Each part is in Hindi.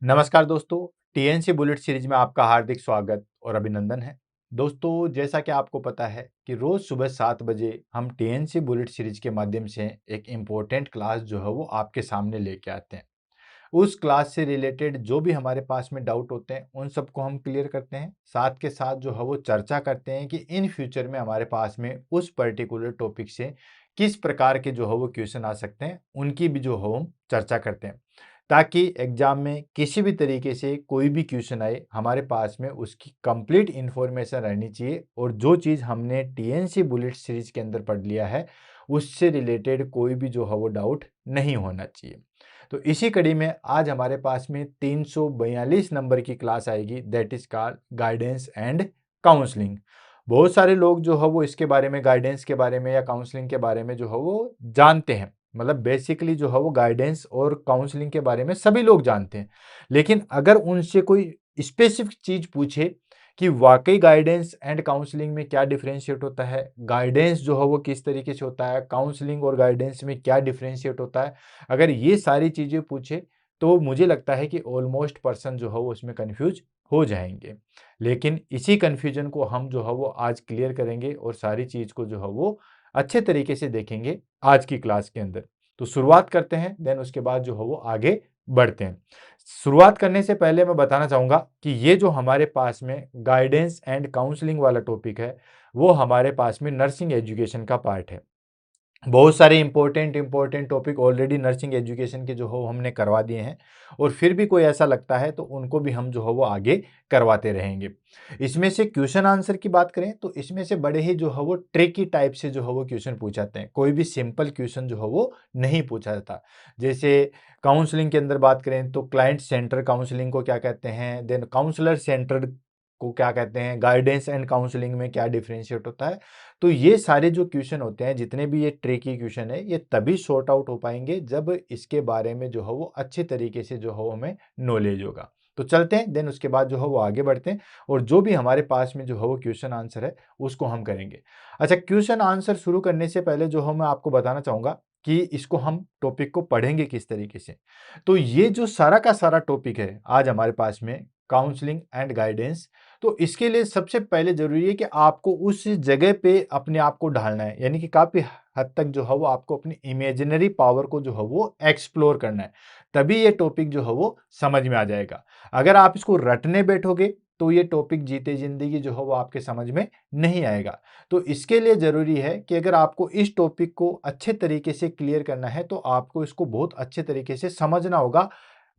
नमस्कार दोस्तों, टीएनसी बुलेट सीरीज में आपका हार्दिक स्वागत और अभिनंदन है। दोस्तों, जैसा कि आपको पता है कि रोज सुबह 7 बजे हम टीएनसी बुलेट सीरीज के माध्यम से एक इम्पोर्टेंट क्लास जो है वो आपके सामने लेके आते हैं। उस क्लास से रिलेटेड जो भी हमारे पास में डाउट होते हैं उन सबको हम क्लियर करते हैं। साथ के साथ जो है वो चर्चा करते हैं कि इन फ्यूचर में हमारे पास में उस पर्टिकुलर टॉपिक से किस प्रकार के जो है वो क्वेश्चन आ सकते हैं, उनकी भी जो है हम चर्चा करते हैं, ताकि एग्जाम में किसी भी तरीके से कोई भी क्वेश्चन आए हमारे पास में उसकी कंप्लीट इंफॉर्मेशन रहनी चाहिए और जो चीज़ हमने टीएनसी बुलेट सीरीज के अंदर पढ़ लिया है उससे रिलेटेड कोई भी जो है वो डाउट नहीं होना चाहिए। तो इसी कड़ी में आज हमारे पास में 342 नंबर की क्लास आएगी, that is called guidance and counselling. बहुत सारे लोग जो है वो इसके बारे में, गाइडेंस के बारे में या काउंसलिंग के बारे में जो है वो जानते हैं। मतलब बेसिकली जो है वो गाइडेंस और काउंसलिंग के बारे में सभी लोग जानते हैं, लेकिन अगर उनसे कोई स्पेसिफिक चीज पूछे कि वाकई गाइडेंस एंड काउंसलिंग में क्या डिफरेंशिएट होता है, गाइडेंस जो है वो किस तरीके से होता है, काउंसलिंग और गाइडेंस में क्या डिफरेंशिएट होता है, अगर ये सारी चीजें पूछे तो मुझे लगता है कि ऑलमोस्ट पर्सन जो है वो उसमें कंफ्यूज हो जाएंगे। लेकिन इसी कंफ्यूजन को हम जो है वो आज क्लियर करेंगे और सारी चीज को जो है वो अच्छे तरीके से देखेंगे आज की क्लास के अंदर। तो शुरुआत करते हैं, देन उसके बाद जो है वो आगे बढ़ते हैं। शुरुआत करने से पहले मैं बताना चाहूंगा कि ये जो हमारे पास में गाइडेंस एंड काउंसलिंग वाला टॉपिक है वो हमारे पास में नर्सिंग एजुकेशन का पार्ट है। बहुत सारे important topic already nursing education के जो हो हमने करवा दिए हैं और फिर भी कोई ऐसा लगता है तो उनको भी हम जो है वो आगे करवाते रहेंगे। इसमें से क्वेश्चन आंसर की बात करें तो इसमें से बड़े ही जो है वो ट्रिकी टाइप से जो है वो क्वेश्चन पूछाते हैं। कोई भी सिंपल क्वेश्चन जो है वो नहीं पूछा जाता। जैसे काउंसलिंग के अंदर बात करें तो क्लाइंट सेंटर काउंसलिंग को क्या कहते हैं, देन काउंसलर सेंटर को क्या कहते हैं, गाइडेंस एंड काउंसलिंग में क्या डिफरेंशिएट होता है। तो ये सारे जो क्वेश्चन होते हैं, जितने भी ये ट्रिकी क्वेश्चन है, ये तभी सॉर्ट आउट हो पाएंगे जब इसके बारे में जो है वो अच्छे तरीके से जो है हमें नॉलेज होगा। तो चलते हैं, देन उसके बाद जो है वो आगे बढ़ते हैं और जो भी हमारे पास में जो है वो क्वेश्चन आंसर है उसको हम करेंगे। अच्छा, क्वेश्चन आंसर शुरू करने से पहले जो है मैं आपको बताना चाहूंगा कि इसको हम टॉपिक को पढ़ेंगे किस तरीके से। तो ये जो सारा का सारा टॉपिक है आज हमारे पास में, काउंसलिंग एंड गाइडेंस, तो इसके लिए सबसे पहले जरूरी है कि आपको उस जगह पे अपने आप को ढालना है, यानी कि काफी हद तक जो है वो आपको अपनी इमेजिनरी पावर को जो है वो एक्सप्लोर करना है। तभी ये टॉपिक जो है वो समझ में आ जाएगा। अगर आप इसको रटने बैठोगे तो ये टॉपिक जीते जिंदगी जो है वो आपके समझ में नहीं आएगा। तो इसके लिए जरूरी है कि अगर आपको इस टॉपिक को अच्छे तरीके से क्लियर करना है तो आपको इसको बहुत अच्छे तरीके से समझना होगा।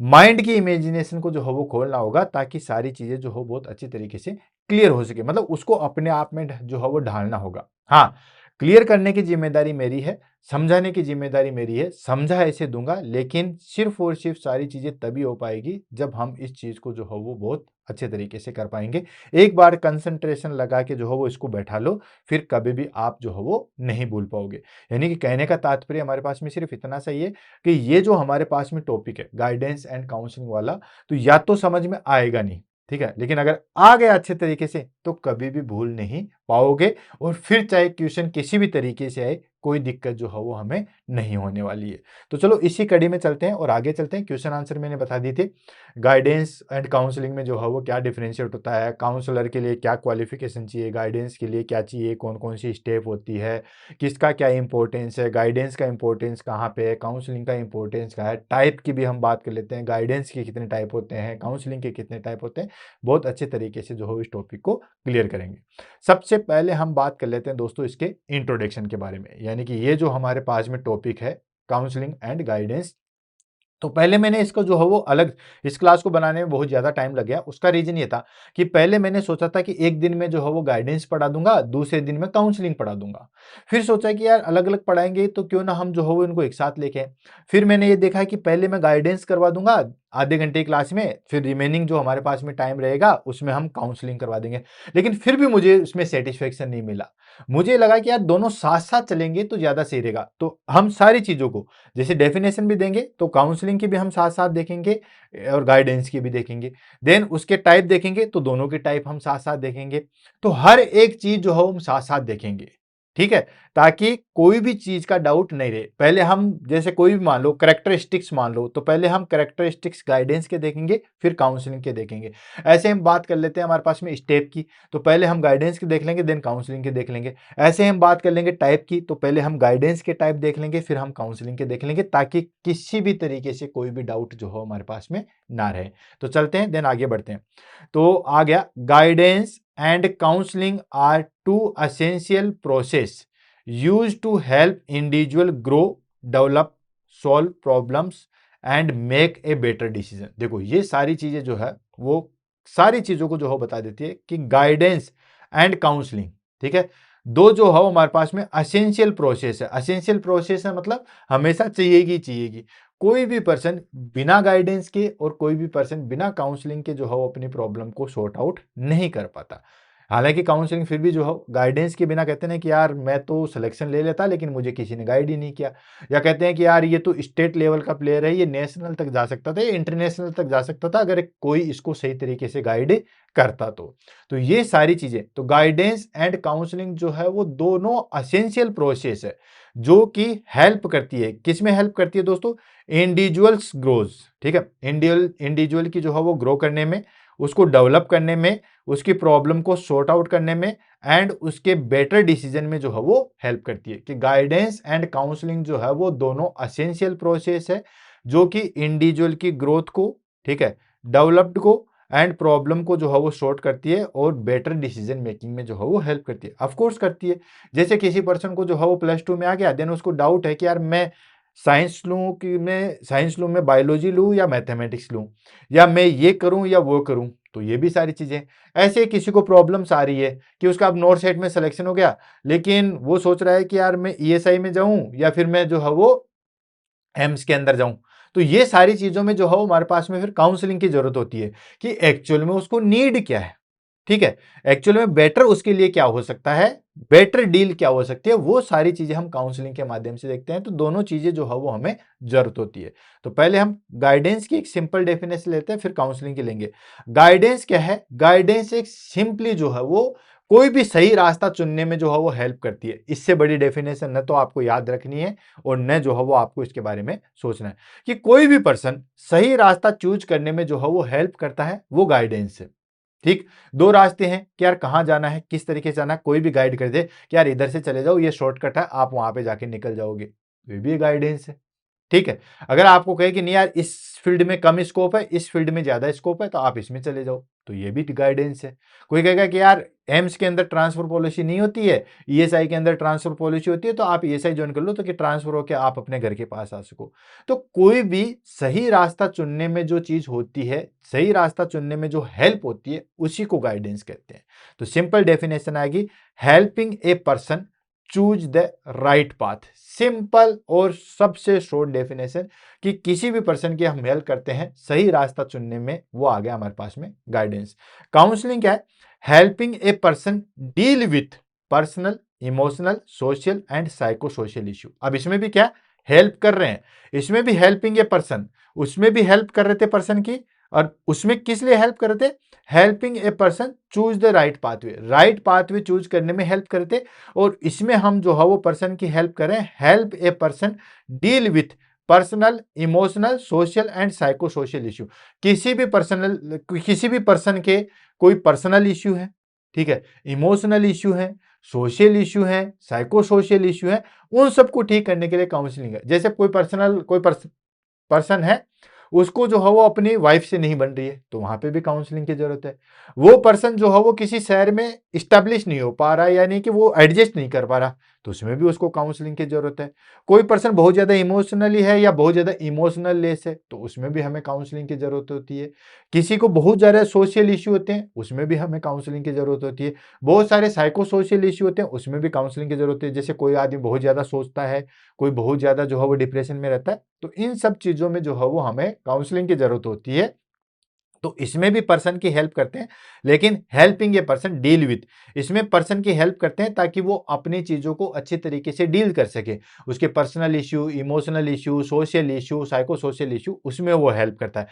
माइंड की इमेजिनेशन को जो है वो खोलना होगा ताकि सारी चीजें जो हो बहुत अच्छी तरीके से क्लियर हो सके। मतलब उसको अपने आप में जो है वो ढालना होगा। हाँ, क्लियर करने की जिम्मेदारी मेरी है, समझाने की जिम्मेदारी मेरी है। समझा ऐसे दूंगा, लेकिन सिर्फ और सिर्फ सारी चीजें तभी हो पाएगी जब हम इस चीज को जो है वो बहुत अच्छे तरीके से कर पाएंगे। एक बार कंसंट्रेशन लगा के जो है वो इसको बैठा लो, फिर कभी भी आप जो है वो नहीं भूल पाओगे। यानी कि कहने का तात्पर्य हमारे पास में सिर्फ इतना सही है कि ये जो हमारे पास में टॉपिक है गाइडेंस एंड काउंसलिंग वाला, तो या तो समझ में आएगा नहीं, ठीक है, लेकिन अगर आ गया अच्छे तरीके से तो कभी भी भूल नहीं पाओगे और फिर चाहे क्वेश्चन किसी भी तरीके से आए कोई दिक्कत जो है वो हमें नहीं होने वाली है। तो चलो इसी कड़ी में चलते हैं और आगे चलते हैं। क्वेश्चन आंसर मैंने बता दी थे। गाइडेंस एंड काउंसलिंग में जो है वो क्या डिफरेंशिएट होता है, काउंसलर के लिए क्या क्वालिफिकेशन चाहिए, गाइडेंस के लिए क्या चाहिए, कौन कौन सी स्टेप होती है, किसका क्या इंपॉर्टेंस है, गाइडेंस का इंपॉर्टेंस कहाँ पे है, काउंसलिंग का इंपॉर्टेंस कहाँ है, टाइप की भी हम बात कर लेते हैं, गाइडेंस के कितने टाइप होते हैं, काउंसलिंग के कितने टाइप होते हैं। बहुत अच्छे तरीके से जो है इस टॉपिक को क्लियर करेंगे। सबसे पहले हम बात कर लेते हैं दोस्तों इसके इंट्रोडक्शन के बारे में, यानी कि ये जो हमारे पास में टॉपिक है काउंसलिंग एंड गाइडेंस। तो पहले मैंने इसको जो है वो अलग, इस क्लास को बनाने में बहुत ज़्यादा टाइम लग गया। उसका रीज़न ये था कि पहले मैंने सोचा था कि एक दिन में जो है वो गाइडेंस पढ़ा दूंगा, दूसरे दिन में काउंसलिंग पढ़ा दूंगा। फिर सोचा कि यार अलग अलग पढ़ाएंगे तो क्यों ना हम जो है वो इनको एक साथ लेके आएं। फिर मैंने ये देखा कि पहले मैं गाइडेंस करवा दूंगा आधे घंटे की क्लास में, फिर रिमेनिंग जो हमारे पास में टाइम रहेगा उसमें हम काउंसलिंग करवा देंगे। लेकिन फिर भी मुझे उसमें सेटिस्फेक्शन नहीं मिला। मुझे लगा कि यार दोनों साथ साथ चलेंगे तो ज़्यादा सही रहेगा। तो हम सारी चीज़ों को, जैसे डेफिनेशन भी देंगे तो काउंसलिंग की भी हम साथ साथ देखेंगे और गाइडेंस की भी देखेंगे। देन उसके टाइप देखेंगे तो दोनों के टाइप हम साथ साथ देखेंगे। तो हर एक चीज जो है हम साथ साथ देखेंगे, ठीक है, ताकि कोई भी चीज का डाउट नहीं रहे। पहले हम जैसे कोई भी मान लो कैरेक्टरिस्टिक्स मान लो, तो पहले हम कैरेक्टरिस्टिक्स गाइडेंस के देखेंगे, फिर काउंसलिंग के देखेंगे। ऐसे हम बात कर लेते हैं हमारे पास में स्टेप की, तो पहले हम गाइडेंस के देख लेंगे, देन काउंसलिंग के देख लेंगे। ऐसे हम बात कर लेंगे टाइप की, तो पहले हम गाइडेंस के टाइप देख लेंगे, फिर हम काउंसलिंग के देख लेंगे, ताकि किसी भी तरीके से कोई भी डाउट जो हो हमारे पास में ना रहे। तो चलते हैं, देन आगे बढ़ते हैं। तो आ गया, guidance and counselling are two essential process used to help individual grow, develop, solve problems and make a better decision। देखो ये सारी चीजें जो है वो सारी चीजों को जो है बता देती है कि गाइडेंस एंड काउंसलिंग, ठीक है, दो जो है हमारे पास में असेंशियल प्रोसेस है। असेंशियल प्रोसेस है मतलब हमेशा चाहिएगी। कोई भी पर्सन बिना गाइडेंस के और कोई भी पर्सन बिना काउंसलिंग के जो है वो अपनी प्रॉब्लम को सॉर्ट आउट नहीं कर पाता। हालांकि काउंसलिंग फिर भी जो है गाइडेंस के बिना कहते हैं कि यार मैं तो सिलेक्शन ले लेता लेकिन मुझे किसी ने गाइड ही नहीं किया, या कहते हैं कि यार ये तो स्टेट लेवल का प्लेयर है, ये नेशनल तक जा सकता था, ये इंटरनेशनल तक जा सकता था अगर कोई इसको सही तरीके से गाइड करता। तो ये सारी चीजें, तो गाइडेंस एंड काउंसलिंग जो है वो दोनों असेंशियल प्रोसेस है जो कि हेल्प करती है। किसमें हेल्प करती है दोस्तों? इंडिविजुअल्स ग्रोज, ठीक है, इंडिविजुअल की जो है वो ग्रो करने में, उसको डेवलप करने में, उसकी प्रॉब्लम को सॉर्ट आउट करने में एंड उसके बेटर डिसीजन में जो है वो हेल्प करती है। कि गाइडेंस एंड काउंसलिंग जो है वो दोनों असेंशियल प्रोसेस है जो कि इंडिविजुअल की ग्रोथ को, ठीक है, डेवलप्ड को एंड प्रॉब्लम को जो है वो सॉर्ट करती है और बेटर डिसीजन मेकिंग में जो है वो हेल्प करती है। ऑफ कोर्स करती है। जैसे किसी पर्सन को जो है वो +2 में आ गया, देन उसको डाउट है कि यार मैं साइंस लूं कि मैं साइंस लूं, मैं बायोलॉजी लूं या मैथमेटिक्स लूं, या मैं ये करूं या वो करूं, तो ये भी सारी चीजें। ऐसे किसी को प्रॉब्लम्स आ रही है कि उसका अब नॉर्थ साइड में सिलेक्शन हो गया, लेकिन वो सोच रहा है कि यार मैं ईएसआई में जाऊं या फिर मैं जो है वो एम्स के अंदर जाऊं। तो ये सारी चीजों में जो है हमारे पास में फिर काउंसलिंग की जरूरत होती है कि एक्चुअल में उसको नीड क्या है, ठीक है, एक्चुअल में बेटर उसके लिए क्या हो सकता है, बेटर डील क्या हो सकती है, वो सारी चीजें हम काउंसलिंग के माध्यम से देखते हैं। तो दोनों चीजें जो है वो हमें जरूरत होती है। तो पहले हम गाइडेंस की एक सिंपल डेफिनेशन लेते हैं, फिर काउंसलिंग की लेंगे। गाइडेंस क्या है? गाइडेंस एक सिंपली जो है वो कोई भी सही रास्ता चुनने में जो है वो हेल्प करती है। इससे बड़ी डेफिनेशन न तो आपको याद रखनी है और न जो है वो आपको इसके बारे में सोचना है। कि कोई भी पर्सन सही रास्ता चूज करने में जो है वो हेल्प करता है, वो गाइडेंस है। ठीक, दो रास्ते हैं कि यार कहाँ जाना है, किस तरीके से जाना है, कोई भी गाइड कर दे कि यार इधर से चले जाओ, ये शॉर्टकट है, आप वहां पे जाके निकल जाओगे, तो ये भी गाइडेंस है। ठीक है, अगर आपको कहे कि नहीं यार इस फील्ड में कम स्कोप है, इस फील्ड में ज्यादा स्कोप है, तो आप इसमें चले जाओ, तो ये भी गाइडेंस है। कोई कहेगा कि यार एम्स के अंदर ट्रांसफर पॉलिसी नहीं होती है, ईएसआई के अंदर ट्रांसफर पॉलिसी होती है, तो आप ईएसआई ज्वाइन कर लो तो कि ट्रांसफर होकर आप अपने घर के पास आ सको। तो कोई भी सही रास्ता चुनने में जो चीज होती है, सही रास्ता चुनने में जो हेल्प होती है, उसी को गाइडेंस कहते हैं। तो सिंपल डेफिनेशन आएगी, helping a person choose the right path. Simple और सबसे शॉर्ट डेफिनेशन कि किसी भी पर्सन की हम हेल्प करते हैं सही रास्ता चुनने में, वो आ गया हमारे पास में गाइडेंस। काउंसलिंग क्या है? Helping a person deal with personal, emotional, social and psycho social issue. अब इसमें भी क्या हेल्प कर रहे हैं, इसमें भी हेल्पिंग ए पर्सन, उसमें भी हेल्प कर रहे थे पर्सन की, और उसमें किस लिए हेल्प कर रहे थे? Helping a person choose the right pathway, right pathway choose करने में हेल्प करते। और इसमें हम जो है वो पर्सन की हेल्प करें, help a person deal with personal, emotional, social and psycho social issue. किसी भी पर्सन के कोई पर्सनल इश्यू है, ठीक है, इमोशनल इश्यू है, सोशल इश्यू है, साइको सोशल इश्यू है, उन सबको ठीक करने के लिए काउंसलिंग है। जैसे कोई पर्सन है, उसको जो है वो अपनी वाइफ से नहीं बन रही है, तो वहां पे भी काउंसलिंग की जरूरत है। वो पर्सन जो है वो किसी शहर में स्टैब्लिश नहीं हो पा रहा है, यानी कि वो एडजस्ट नहीं कर पा रहा, तो उसमें भी उसको काउंसलिंग की जरूरत है। कोई पर्सन बहुत ज्यादा इमोशनली है या बहुत ज्यादा इमोशनल लेस है, तो उसमें भी हमें काउंसलिंग की जरूरत होती है। किसी को बहुत ज्यादा सोशल इश्यू होते हैं, उसमें भी हमें काउंसलिंग की जरूरत होती है। बहुत सारे साइको सोशल इश्यू होते हैं, उसमें भी काउंसलिंग की जरूरत है। जैसे कोई आदमी बहुत ज्यादा सोचता है, कोई बहुत ज्यादा जो है वो डिप्रेशन में रहता है, तो इन सब चीजों में जो है वो हमें काउंसलिंग की जरूरत होती है। तो इसमें भी पर्सन की हेल्प करते हैं, लेकिन helping a person deal with, इसमें पर्सन की हेल्प करते हैं ताकि वो अपनी चीजों को अच्छे तरीके से डील कर सके। उसके personal issue, emotional issue, social issue, psycho social issue, उसमें वो हेल्प करता है।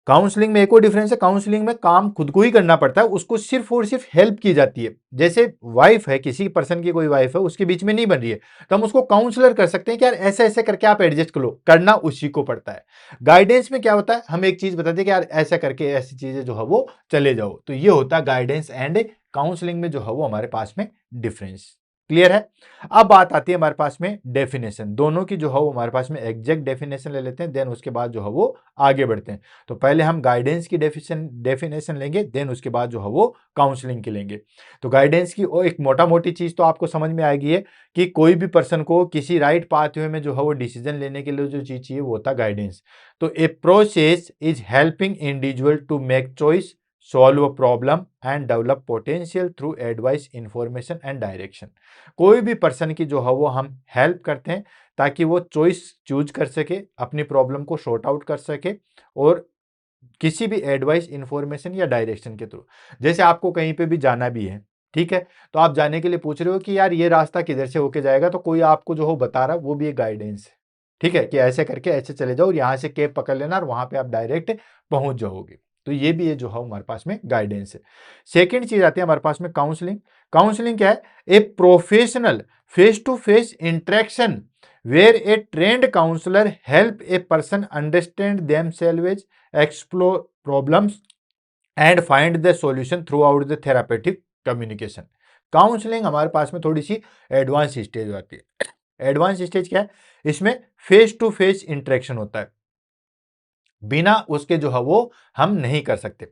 काउंसलिंग में एक और डिफरेंस है, काउंसलिंग में काम खुद को ही करना पड़ता है, उसको सिर्फ और सिर्फ हेल्प की जाती है। जैसे वाइफ है, किसी पर्सन की कोई वाइफ है, उसके बीच में नहीं बन रही है, तो हम उसको काउंसलर कर सकते हैं कि यार ऐसे ऐसे करके आप एडजस्ट कर लो, करना उसी को पड़ता है। गाइडेंस में क्या होता है, हम एक चीज बताते हैं कि यार ऐसा करके ऐसी चीजें जो है वो चले जाओ, तो ये होता है गाइडेंस एंड काउंसलिंग में जो है वो हमारे पास में डिफरेंस। क्लियर है। अब बात आती है हमारे पास में डेफिनेशन, दोनों की जो है वो हमारे पास में एग्जैक्ट डेफिनेशन ले लेते हैं, देन उसके बाद जो है वो आगे बढ़ते हैं। तो पहले हम गाइडेंस की डेफिनेशन लेंगे, देन उसके बाद जो है वो काउंसलिंग की लेंगे। तो गाइडेंस की एक मोटा मोटी चीज तो आपको समझ में आएगी है कि कोई भी पर्सन को किसी राइट पाथवे में जो है वो डिसीजन लेने के लिए जो चीज चाहिए वो होता है गाइडेंस। तो a process is helping individual to make choice, solve a problem and develop potential through advice, information and direction. कोई भी पर्सन की जो है वो हम हेल्प करते हैं ताकि वो चॉइस चूज कर सके, अपनी प्रॉब्लम को सॉर्ट आउट कर सके, और किसी भी एडवाइस, इंफॉर्मेशन या डायरेक्शन के थ्रू। जैसे आपको कहीं पे भी जाना भी है, ठीक है, तो आप जाने के लिए पूछ रहे हो कि यार ये रास्ता किधर से होके जाएगा, तो कोई आपको जो हो बता रहा है, वो भी एक गाइडेंस है। ठीक है, कि ऐसे करके ऐसे चले जाओ और यहाँ से कैब पकड़ लेना और वहां पे आप डायरेक्ट पहुंच जाओगे। तो ये भी है जो है हमारे पास में गाइडेंस है। सेकेंड चीज आती है हमारे पास में काउंसलिंग। काउंसलिंग क्या है, a professional face to face interaction where a trained counselor help a person understand themselves, explore problems and find the solution throughout the therapeutic communication। Counselling हमारे पास में थोड़ी सी एडवांस स्टेज आती है। एडवांस स्टेज क्या है, इसमें फेस टू फेस इंटरेक्शन होता है, बिना उसके जो है वो हम नहीं कर सकते।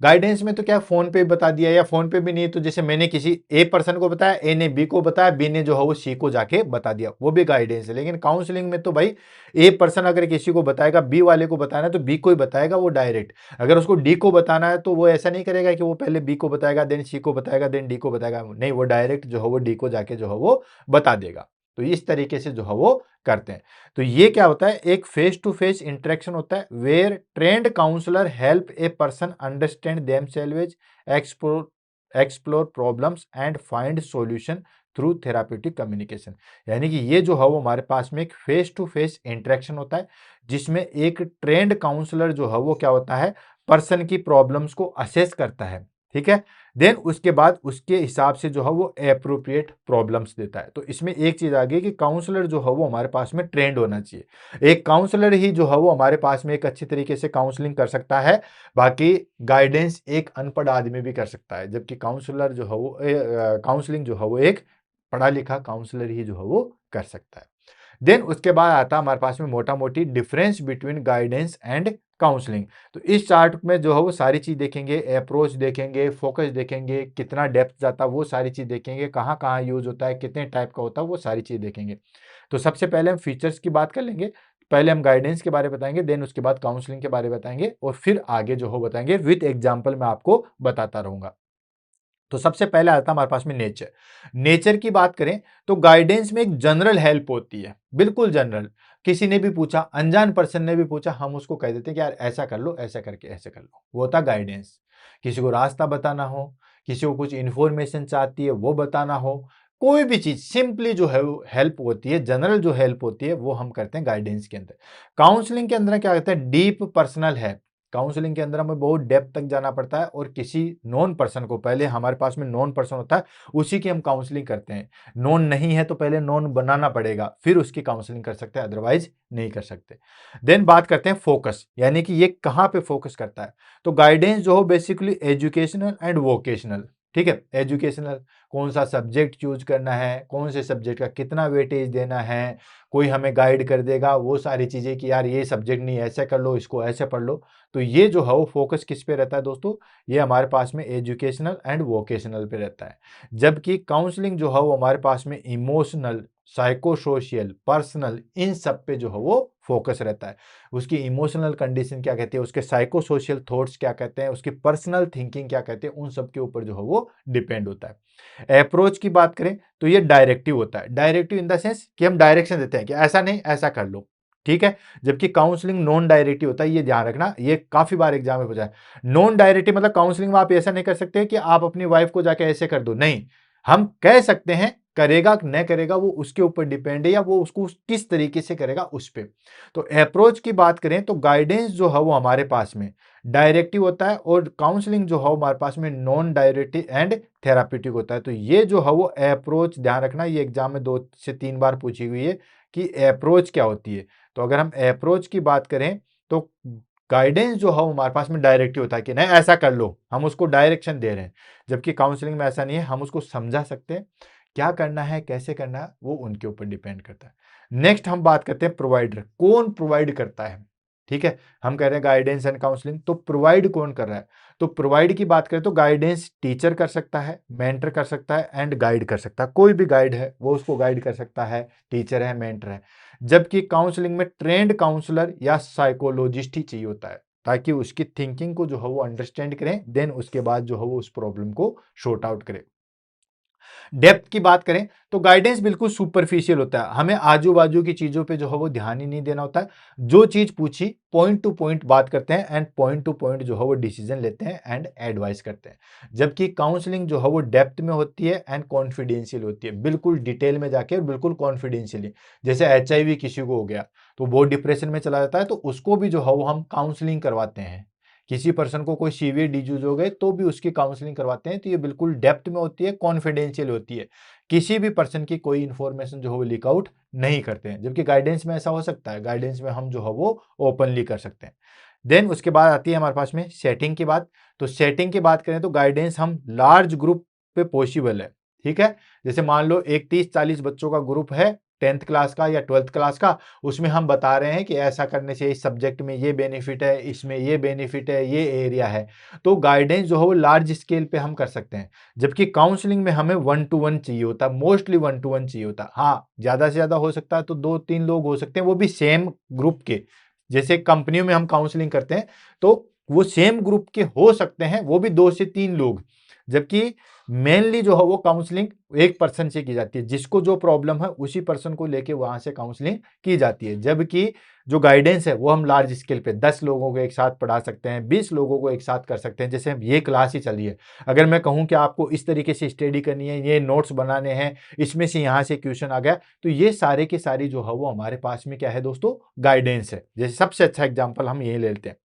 गाइडेंस में तो क्या फोन पे बता दिया, या फोन पे भी नहीं तो जैसे मैंने किसी ए पर्सन को बताया, ए ने बी को बताया, बी ने जो है वो सी को जाके बता दिया, वो भी गाइडेंस है। लेकिन काउंसलिंग में तो भाई ए पर्सन अगर किसी को बताएगा, बी वाले को बताना है तो बी को ही बताएगा वो डायरेक्ट। अगर उसको डी को बताना है तो वो ऐसा नहीं करेगा कि वो पहले बी को बताएगा, देन सी को बताएगा, देन डी को बताएगा, नहीं, वो डायरेक्ट जो है वो डी को जाके जो है वो बता देगा। तो इस तरीके से जो है वो करते हैं। तो ये क्या होता है, एक फेस टू फेस इंटरेक्शन होता है, where trained counsellor help a person understand themselves, explore problems and find solution through therapeutic communication. यानी कि ये जो है वो हमारे पास में एक फेस टू फेस इंटरेक्शन होता है, जिसमें एक ट्रेंड काउंसलर जो है वो क्या होता है, पर्सन की प्रॉब्लम्स को असेस करता है, ठीक है, देन उसके बाद उसके हिसाब से जो है वो एप्रोप्रिएट प्रॉब्लम्स देता है। तो इसमें एक चीज आ गई कि काउंसलर जो है वो हमारे पास में ट्रेंड होना चाहिए। एक काउंसलर ही जो है वो हमारे पास में एक अच्छी तरीके से काउंसलिंग कर सकता है, बाकी गाइडेंस एक अनपढ़ आदमी भी कर सकता है, जबकि काउंसलर जो है वो काउंसलिंग जो है वो एक पढ़ा लिखा काउंसलर ही जो है वो कर सकता है। देन उसके बाद आता है हमारे पास में मोटा मोटी difference between guidance and counselling. तो इस चार्ट में जो है वो सारी चीज देखेंगे, अप्रोच देखेंगे, फोकस देखेंगे, कितना डेप्थ जाता है वो सारी चीज देखेंगे, कहाँ कहाँ यूज होता है, कितने टाइप का होता है वो सारी चीज देखेंगे। तो सबसे पहले हम फीचर्स की बात कर लेंगे, पहले हम गाइडेंस के बारे में बताएंगे, देन उसके बाद काउंसलिंग के बारे में बताएंगे, और फिर आगे जो हो बताएंगे विद एग्जाम्पल मैं आपको बताता रहूंगा। तो सबसे पहले आता है हमारे पास में नेचर। नेचर की बात करें तो गाइडेंस में एक जनरल हेल्प होती है, बिल्कुल जनरल। किसी ने भी पूछा, अनजान पर्सन ने भी पूछा, हम उसको कह देते हैं कि यार ऐसा कर लो, ऐसा करके ऐसे कर लो, वो होता गाइडेंस। किसी को रास्ता बताना हो, किसी को कुछ इंफॉर्मेशन चाहती है वो बताना हो, कोई भी चीज सिंपली जो है हेल्प होती है, जनरल जो हेल्प होती है वो हम करते हैं गाइडेंस के अंदर। काउंसलिंग के अंदर क्या कहते हैं, डीप पर्सनल हेल्प। काउंसलिंग के अंदर हमें बहुत डेप्थ तक जाना पड़ता है, और किसी नॉन पर्सन को, पहले हमारे पास में नॉन पर्सन होता है उसी की हम काउंसलिंग करते हैं। नॉन नहीं है तो पहले नॉन बनाना पड़ेगा, फिर उसकी काउंसलिंग कर सकते हैं, अदरवाइज नहीं कर सकते। देन बात करते हैं फोकस, यानी कि ये कहाँ पे फोकस करता है। तो गाइडेंस जो हो बेसिकली एजुकेशनल एंड वोकेशनल, ठीक है, एजुकेशनल, कौन सा सब्जेक्ट चूज करना है, कौन से सब्जेक्ट का कितना वेटेज देना है, कोई हमें गाइड कर देगा वो सारी चीजें कि यार ये सब्जेक्ट नहीं ऐसे कर लो, इसको ऐसे पढ़ लो। तो ये जो है वो फोकस किस पे रहता है दोस्तों, ये हमारे पास में एजुकेशनल एंड वोकेशनल पे रहता है। जबकि काउंसलिंग जो है वो हमारे पास में इमोशनल, साइको सोशल, पर्सनल, इन सब पे जो है वो फोकस रहता है। उसकी इमोशनल कंडीशन क्या कहती है, उसके साइको सोशल थॉट्स क्या कहते हैं, उसकी पर्सनल थिंकिंग क्या कहते हैं, उन सब के ऊपर जो है वो डिपेंड होता है। अप्रोच की बात करें तो ये डायरेक्टिव होता है, डायरेक्टिव इन द सेंस कि हम डायरेक्शन देते हैं कि ऐसा नहीं ऐसा कर लो, ठीक है। जबकि काउंसलिंग नॉन डायरेक्टिव होता है, ये ध्यान रखना, ये काफी बार एग्जाम में पूछा है। नॉन डायरेक्टिव मतलब काउंसलिंग में आप ऐसा नहीं कर सकते कि आप अपनी वाइफ को जाके ऐसे कर दो, नहीं, हम कह सकते हैं करेगा कि न करेगा वो उसके ऊपर डिपेंड है, या वो उसको किस तरीके से करेगा उस पे। तो अप्रोच की बात करें तो गाइडेंस जो है वो हमारे पास में डायरेक्टिव होता है, और काउंसलिंग जो है हमारे पास में नॉन डायरेक्टिव एंड थेराप्यूटिक होता है। तो ये जो है वो अप्रोच ध्यान रखना, ये एग्जाम में 2 से 3 बार पूछी हुई है कि अप्रोच क्या होती है। तो अगर हम अप्रोच की बात करें तो गाइडेंस जो है हमारे पास में डायरेक्टिव होता है कि नहीं ऐसा कर लो, हम उसको डायरेक्शन दे रहे हैं। जबकि काउंसलिंग में ऐसा नहीं है, हम उसको समझा सकते हैं, क्या करना है कैसे करना है वो उनके ऊपर डिपेंड करता है। नेक्स्ट हम बात करते हैं प्रोवाइडर, कौन प्रोवाइड करता है। ठीक है, हम कह रहे हैं गाइडेंस एंड काउंसलिंग, तो प्रोवाइड कौन कर रहा है। तो प्रोवाइड की बात करें तो गाइडेंस टीचर कर सकता है, मेंटर कर सकता है एंड गाइड कर सकता है। कोई भी गाइड है वो उसको गाइड कर सकता है, टीचर है, मेंटर है। जबकि काउंसलिंग में ट्रेंड काउंसलर या साइकोलॉजिस्ट ही चाहिए होता है, ताकि उसकी थिंकिंग को जो है वो अंडरस्टैंड करें, देन उसके बाद जो है वो उस प्रॉब्लम को शॉर्ट आउट करें। डेप्थ की बात करें तो गाइडेंस बिल्कुल सुपरफिशियल होता है, हमें आजू बाजू की चीजों पे जो है वो ध्यान ही नहीं देना होता है। जो चीज पूछी पॉइंट टू पॉइंट बात करते हैं एंड पॉइंट टू पॉइंट जो है वो डिसीजन लेते हैं एंड एडवाइस करते हैं। जबकि काउंसलिंग जो है वो डेप्थ में होती है एंड कॉन्फिडेंशियल होती है, बिल्कुल डिटेल में जाके और बिल्कुल कॉन्फिडेंशियली। जैसे HIV किसी को हो गया तो वो डिप्रेशन में चला जाता है, तो उसको भी जो है वो हम काउंसलिंग करवाते हैं। किसी पर्सन को कोई सीवियर डिजीज हो गए तो भी उसकी काउंसलिंग करवाते हैं। तो ये बिल्कुल डेप्थ में होती है, कॉन्फिडेंशियल होती है, किसी भी पर्सन की कोई इंफॉर्मेशन जो है वो लीक आउट नहीं करते हैं। जबकि गाइडेंस में ऐसा हो सकता है, गाइडेंस में हम जो है वो ओपनली कर सकते हैं। देन उसके बाद आती है हमारे पास में सेटिंग की बात। तो सेटिंग की बात करें तो गाइडेंस हम लार्ज ग्रुप पे पॉसिबल है। ठीक है, जैसे मान लो एक 30-40 बच्चों का ग्रुप है, 10th क्लास का या 12th क्लास का, उसमें हम बता रहे हैं कि ऐसा करने से इस सब्जेक्ट में ये बेनिफिट है, इसमें ये बेनिफिट है, ये एरिया है। तो गाइडेंस जो है वो लार्ज स्केल पे हम कर सकते हैं। जबकि काउंसलिंग में हमें 1-to-1 चाहिए होता है, मोस्टली 1-to-1 चाहिए होता है। हाँ, ज्यादा से ज्यादा हो सकता है तो 2-3 लोग हो सकते हैं, वो भी सेम ग्रुप के। जैसे कंपनियों में हम काउंसलिंग करते हैं तो वो सेम ग्रुप के हो सकते हैं, वो भी 2 से 3 लोग। जबकि मेनली जो है वो काउंसलिंग एक पर्सन से की जाती है, जिसको जो प्रॉब्लम है उसी पर्सन को लेके वहां से काउंसलिंग की जाती है। जबकि जो गाइडेंस है वो हम लार्ज स्केल पे 10 लोगों को एक साथ पढ़ा सकते हैं, 20 लोगों को एक साथ कर सकते हैं। जैसे ये क्लास ही चली है, अगर मैं कहूं कि आपको इस तरीके से स्टडी करनी है, ये नोट्स बनाने हैं, इसमें से यहाँ से क्वेश्चन आ गया, तो ये सारे के सारी जो है वो हमारे पास में क्या है दोस्तों, गाइडेंस है। जैसे सबसे अच्छा एग्जाम्पल हम यही ले लेते हैं,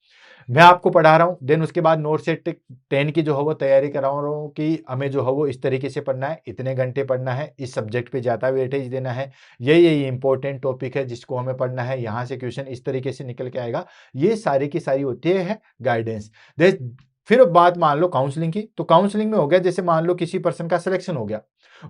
मैं आपको पढ़ा रहा हूँ, देन उसके बाद नोट सेट 10 की जो है वो तैयारी करा रहा हूँ कि हमें जो है वो इस तरीके से पढ़ना है, इतने घंटे पढ़ना है, इस सब्जेक्ट पे ज़्यादा वेटेज देना है, यही इंपॉर्टेंट टॉपिक है जिसको हमें पढ़ना है, यहाँ से क्वेश्चन इस तरीके से निकल के आएगा। ये सारी की सारी होती है गाइडेंस। फिर बात मान लो काउंसलिंग की, तो काउंसलिंग में हो गया, जैसे मान लो किसी पर्सन का सिलेक्शन हो गया,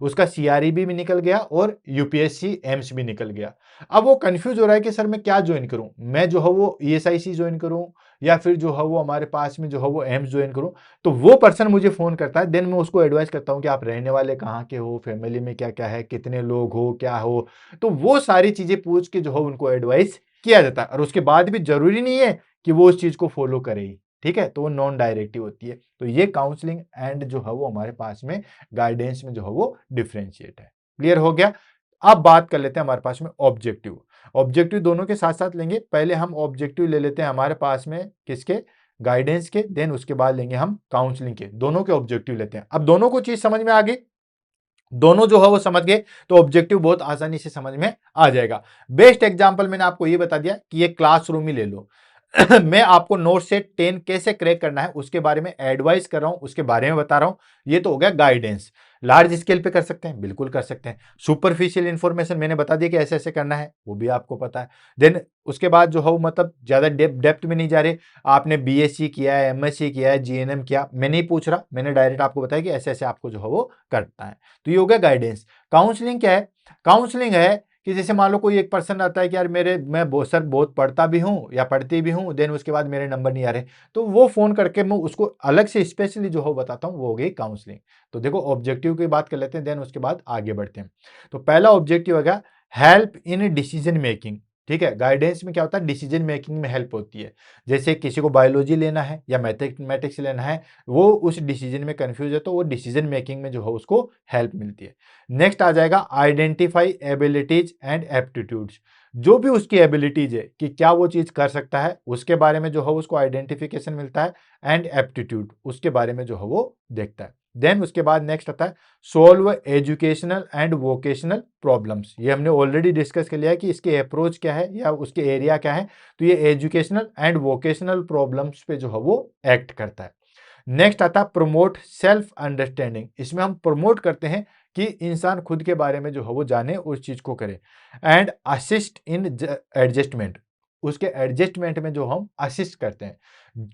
उसका CREB भी निकल गया और UPSC एम्स भी निकल गया। अब वो कंफ्यूज हो रहा है कि सर मैं क्या ज्वाइन करूं, मैं जो है वो ESIC ज्वाइन करूं या फिर जो है वो हमारे पास में जो है वो एम्स ज्वाइन करूं। तो वो पर्सन मुझे फोन करता है, देन मैं उसको एडवाइस करता हूं कि आप रहने वाले कहाँ के हो, फैमिली में क्या क्या है, कितने लोग हो, क्या हो। तो वो सारी चीजें पूछ के जो है उनको एडवाइस किया जाता है, और उसके बाद भी जरूरी नहीं है कि वो उस चीज को फॉलो करे ही। ठीक है, तो वो नॉन डायरेक्टिव होती है। तो ये काउंसलिंग एंड जो है वो हमारे पास में गाइडेंस में जो है वो डिफ्रेंशिएट है। क्लियर हो गया। अब बात कर लेते हैं हमारे पास में ऑब्जेक्टिव। ऑब्जेक्टिव दोनों के साथ साथ लेंगे, पहले हम ऑब्जेक्टिव ले लेते हैं हमारे पास में किसके, गाइडेंस के, देन उसके बाद लेंगे हम काउंसलिंग के। दोनों के ऑब्जेक्टिव लेते हैं। अब दोनों को चीज समझ में आ गई, दोनों जो है वो समझ गए, तो ऑब्जेक्टिव बहुत आसानी से समझ में आ जाएगा। बेस्ट एग्जांपल मैंने आपको ये बता दिया कि ये क्लासरूम ही ले लो। मैं आपको नोट से 10 कैसे क्रैक करना है उसके बारे में एडवाइस कर रहा हूं, उसके बारे में बता रहा हूं। ये तो हो गया गाइडेंस। लार्ज स्केल पे कर सकते हैं, बिल्कुल कर सकते हैं। सुपरफिशियल इंफॉर्मेशन मैंने बता दिया कि ऐसे ऐसे करना है, वो भी आपको पता है। देन उसके बाद जो है मतलब ज्यादा डेप्थ में नहीं जा रहे, आपने BSc किया है, MSc किया है, GNM किया, मैं नहीं पूछ रहा, मैंने डायरेक्ट आपको बताया कि ऐसे ऐसे आपको जो है वो करना है। तो ये हो गया गाइडेंस। काउंसलिंग क्या है, काउंसलिंग है कि जैसे मान लो कोई एक पर्सन आता है कि यार मैं सर बहुत पढ़ता भी हूँ या पढ़ती भी हूँ, देन उसके बाद मेरे नंबर नहीं आ रहे, तो वो फोन करके मैं उसको अलग से स्पेशली जो हो बताता हूँ, वो हो गई काउंसलिंग। तो देखो ऑब्जेक्टिव की बात कर लेते हैं, देन उसके बाद आगे बढ़ते हैं। तो पहला ऑब्जेक्टिव होगा हेल्प इन डिसीजन मेकिंग। ठीक है, गाइडेंस में क्या होता है, डिसीजन मेकिंग में हेल्प होती है। जैसे किसी को बायोलॉजी लेना है या मैथमेटिक्स लेना है, वो उस डिसीजन में कंफ्यूज है, तो वो डिसीजन मेकिंग में जो है उसको हेल्प मिलती है। नेक्स्ट आ जाएगा आइडेंटिफाई एबिलिटीज एंड एप्टीट्यूड्स। जो भी उसकी एबिलिटीज है कि क्या वो चीज कर सकता है, उसके बारे में जो है उसको आइडेंटिफिकेशन मिलता है, एंड एप्टीट्यूड उसके बारे में जो है वो देखता है। देन उसके बाद नेक्स्ट आता है solve educational and vocational problems. ये हमने ऑलरेडी डिस्कस कर लिया है कि इसके अप्रोच क्या है या उसके एरिया क्या है, तो ये एजुकेशनल एंड वोकेशनल प्रॉब्लम्स पे जो है वो एक्ट करता है। नेक्स्ट आता है प्रमोट सेल्फ अंडरस्टैंडिंग। इसमें हम प्रमोट करते हैं कि इंसान खुद के बारे में जो है वो जाने, उस चीज को करे। एंड असिस्ट इन एडजस्टमेंट, उसके एडजस्टमेंट में जो हम असिस्ट करते हैं,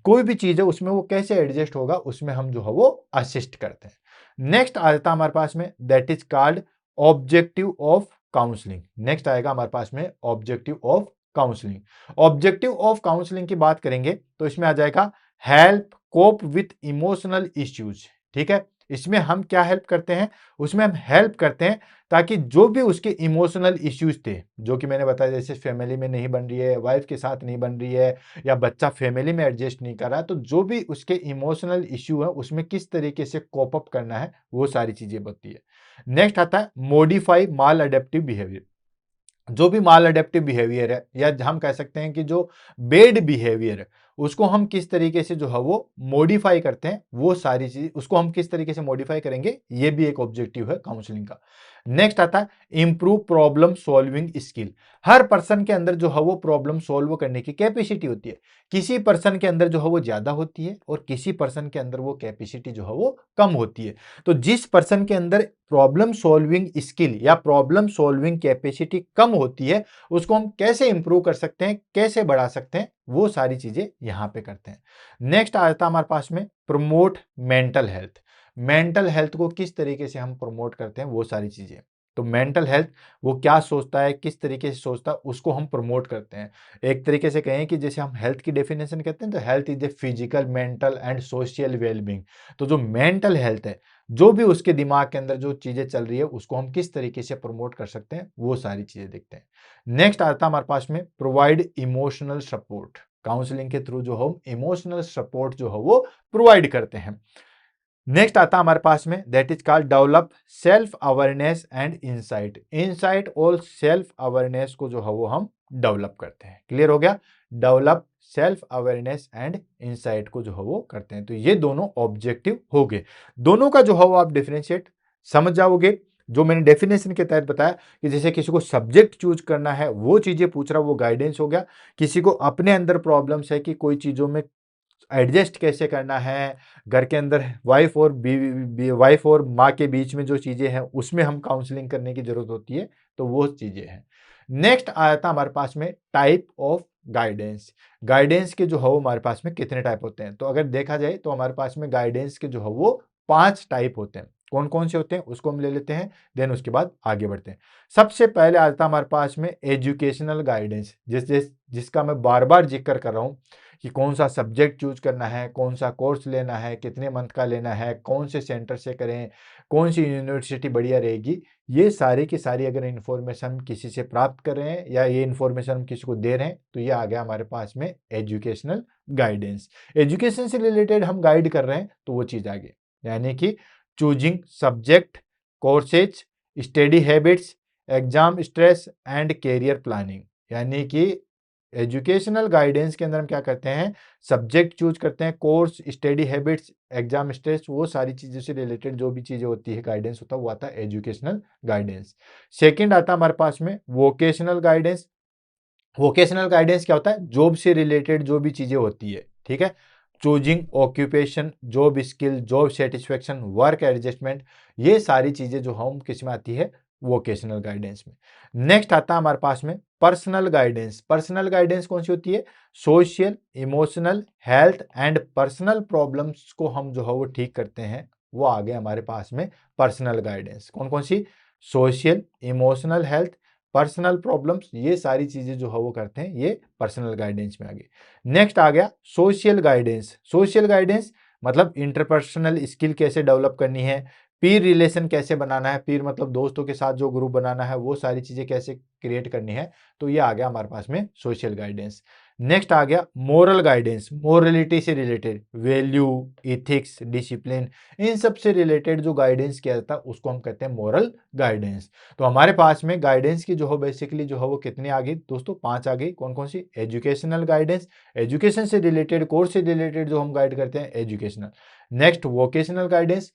कोई भी चीज है उसमें वो कैसे एडजस्ट होगा उसमें हम जो है वो असिस्ट करते हैं। नेक्स्ट आ जाता है हमारे पास में that is called objective of counselling. Next आएगा हमारे पास में objective of counselling. Objective of counselling की बात करेंगे तो इसमें आ जाएगा help cope with emotional issues. ठीक है, इसमें हम क्या हेल्प करते हैं, उसमें हम हेल्प करते हैं ताकि जो भी उसके इमोशनल इश्यूज थे, जो कि मैंने बताया जैसे फैमिली में नहीं बन रही है, वाइफ के साथ नहीं बन रही है, या बच्चा फैमिली में एडजस्ट नहीं कर रहा है, तो जो भी उसके इमोशनल इश्यू है उसमें किस तरीके से कोप अप करना है वो सारी चीजें बताती है। नेक्स्ट आता है मॉडिफाई माल अडेप्टिव बिहेवियर। जो भी माल अडेप्टिव बिहेवियर है या हम कह सकते हैं कि जो बेड बिहेवियर है उसको हम किस तरीके से जो है वो मॉडिफाई करते हैं, वो सारी चीज उसको हम किस तरीके से मॉडिफाई करेंगे, ये भी एक ऑब्जेक्टिव है काउंसलिंग का। नेक्स्ट आता है इंप्रूव प्रॉब्लम सॉल्विंग स्किल। हर पर्सन के अंदर जो है वो प्रॉब्लम सॉल्व करने की कैपेसिटी होती है। किसी पर्सन के अंदर जो है वो ज्यादा होती है और किसी पर्सन के अंदर वो कैपेसिटी जो है वो कम होती है। तो जिस पर्सन के अंदर प्रॉब्लम सॉल्विंग स्किल या प्रॉब्लम सॉल्विंग कैपेसिटी कम होती है उसको हम कैसे इंप्रूव कर सकते हैं, कैसे बढ़ा सकते हैं, वो सारी चीजें यहां पे करते हैं। नेक्स्ट आता है हमारे पास में promote mental health. Mental health को किस तरीके से हम प्रमोट करते हैं वो सारी चीजें। तो मेंटल हेल्थ वो क्या सोचता है, किस तरीके से सोचता है, उसको हम प्रमोट करते हैं। एक तरीके से कहें कि जैसे हम हेल्थ की डेफिनेशन कहते हैं तो health is a physical mental and social wellbeing. तो जो मेंटल हेल्थ है, जो भी उसके दिमाग के अंदर जो चीजें चल रही है उसको हम किस तरीके से प्रमोट कर सकते हैं वो सारी चीजें देखते हैं। नेक्स्ट आता है हमारे पास में प्रोवाइड इमोशनल सपोर्ट। काउंसलिंग के थ्रू जो हम इमोशनल सपोर्ट जो है वो प्रोवाइड करते हैं। नेक्स्ट आता है हमारे पास में that is called develop self awareness and insight. Insight और सेल्फ अवेयरनेस को जो है वो हम डेवलप करते हैं। क्लियर हो गया, develop self awareness and insight को जो है वो करते हैं। तो ये दोनों ऑब्जेक्टिव हो गए। दोनों का जो है वो आप डिफरेंशिएट समझ जाओगे। जो मैंने डेफिनेशन के तहत बताया कि जैसे किसी को सब्जेक्ट चूज करना है वो चीजें पूछ रहा, वो गाइडेंस हो गया। किसी को अपने अंदर प्रॉब्लम्स है कि कोई चीजों में एडजस्ट कैसे करना है, घर के अंदर वाइफ और माँ के बीच में जो चीजें हैं उसमें हम काउंसलिंग करने की जरूरत होती है, तो वो चीजें हैं। नेक्स्ट आया था हमारे पास में टाइप ऑफ गाइडेंस। गाइडेंस के जो है वो हमारे पास में कितने टाइप होते हैं, तो अगर देखा जाए तो हमारे पास में गाइडेंस के जो है वो 5 टाइप होते हैं। कौन कौन से होते हैं उसको हम ले लेते हैं, देन उसके बाद आगे बढ़ते हैं। सबसे पहले आता है हमारे पास में एजुकेशनल गाइडेंस, जिसका मैं बार बार जिक्र कर रहा हूं कि कौन सा सब्जेक्ट चूज करना है, कौन सा कोर्स लेना है, कितने मंथ का लेना है, कौन से सेंटर से करें, कौन सी यूनिवर्सिटी बढ़िया रहेगी। ये सारी की सारी अगर इन्फॉर्मेशन हम किसी से प्राप्त कर रहे हैं या ये इन्फॉर्मेशन हम किसी को दे रहे हैं तो ये आ गया हमारे पास में एजुकेशनल गाइडेंस। एजुकेशन से रिलेटेड हम गाइड कर रहे हैं तो वो चीज आ गई, यानी कि choosing subject, courses, study habits, exam stress and career planning. यानी कि एजुकेशनल गाइडेंस के अंदर हम क्या करते हैं, सब्जेक्ट चूज करते हैं, course, study habits, exam stress, वो सारी चीजों से रिलेटेड जो भी चीजें होती है गाइडेंस होता है वो आता है एजुकेशनल गाइडेंस। सेकंड आता है हमारे पास में वोकेशनल गाइडेंस। वोकेशनल गाइडेंस क्या होता है, जॉब से रिलेटेड जो भी चीजें होती है, ठीक है, choosing occupation, job skill, job satisfaction, work adjustment, ये सारी चीजें जो हम किस में आती है, वोकेशनल गाइडेंस में। नेक्स्ट आता है हमारे पास में पर्सनल गाइडेंस। पर्सनल गाइडेंस कौन सी होती है, social, emotional, health and personal problems को हम जो है वो ठीक करते हैं, वो आ गए हमारे पास में पर्सनल गाइडेंस। कौन कौन सी, social, emotional, health, personal problems, ये सारी चीजें जो है वो करते हैं, ये पर्सनल गाइडेंस में आ गई। नेक्स्ट आ गया सोशल गाइडेंस। सोशल गाइडेंस मतलब इंटरपर्सनल स्किल कैसे डेवलप करनी है, पीर रिलेशन कैसे बनाना है, पीर मतलब दोस्तों के साथ जो ग्रुप बनाना है, वो सारी चीजें कैसे क्रिएट करनी है, तो ये आ गया हमारे पास में सोशल गाइडेंस। नेक्स्ट आ गया मोरल गाइडेंस। मोरलिटी से रिलेटेड, वैल्यू, इथिक्स, डिसिप्लिन, इन सब से रिलेटेड जो गाइडेंस किया जाता है उसको हम कहते हैं मोरल गाइडेंस। तो हमारे पास में गाइडेंस की जो है बेसिकली जो है वो कितनी आ गई दोस्तों, 5 आ गई। कौन कौन सी, एजुकेशनल गाइडेंस, एजुकेशन से रिलेटेड, कोर्स से रिलेटेड जो हम गाइड करते हैं एजुकेशनल। नेक्स्ट वोकेशनल गाइडेंस,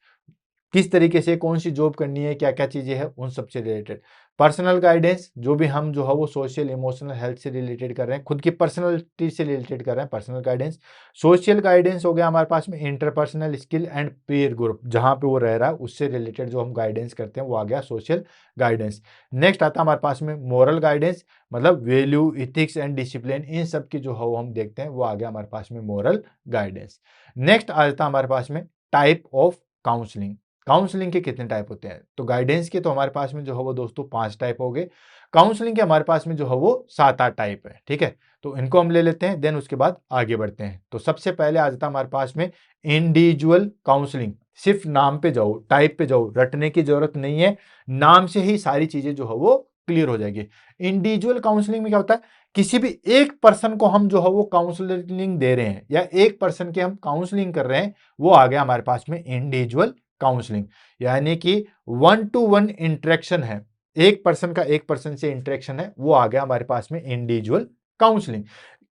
किस तरीके से कौन सी जॉब करनी है, क्या क्या चीजें हैं, उन सबसे रिलेटेड। पर्सनल गाइडेंस, जो भी हम जो है वो सोशल इमोशनल हेल्थ से रिलेटेड कर रहे हैं, खुद की पर्सनलिटी से रिलेटेड कर रहे हैं, पर्सनल गाइडेंस। सोशल गाइडेंस हो गया हमारे पास में interpersonal skill and peer group, जहां पे वो रह रहा है उससे रिलेटेड जो हम गाइडेंस करते हैं वो आ गया सोशल गाइडेंस। नेक्स्ट आता है हमारे पास में मोरल गाइडेंस, मतलब वैल्यू, इथिक्स एंड डिसिप्लिन, इन सब की जो है वो हम देखते हैं, वो आ गया हमारे पास में मोरल गाइडेंस। नेक्स्ट आ जाता है हमारे पास में टाइप ऑफ काउंसलिंग। काउंसलिंग के कितने टाइप होते हैं, तो गाइडेंस के तो हमारे पास में जो है वो दोस्तों 5 टाइप हो गए, काउंसलिंग के हमारे पास में जो है वो 7-8 टाइप है, ठीक है। तो इनको हम ले लेते हैं, देन उसके बाद आगे बढ़ते हैं। तो सबसे पहले आ जाता है हमारे पास में इंडिविजुअल काउंसलिंग। सिर्फ नाम पे जाओ, टाइप पे जाओ, रटने की जरूरत नहीं है, नाम से ही सारी चीजें जो है वो क्लियर हो जाएगी। इंडिविजुअल काउंसलिंग में क्या होता है, किसी भी एक पर्सन को हम जो है वो काउंसलिंग दे रहे हैं, या एक पर्सन की हम काउंसलिंग कर रहे हैं, वो आ गया हमारे पास में इंडिविजुअल काउंसलिंग। यानी कि 1-to-1 इंटरेक्शन है, एक पर्सन का एक पर्सन से इंटरेक्शन है, वो आ गया हमारे पास में इंडिविजुअल काउंसलिंग।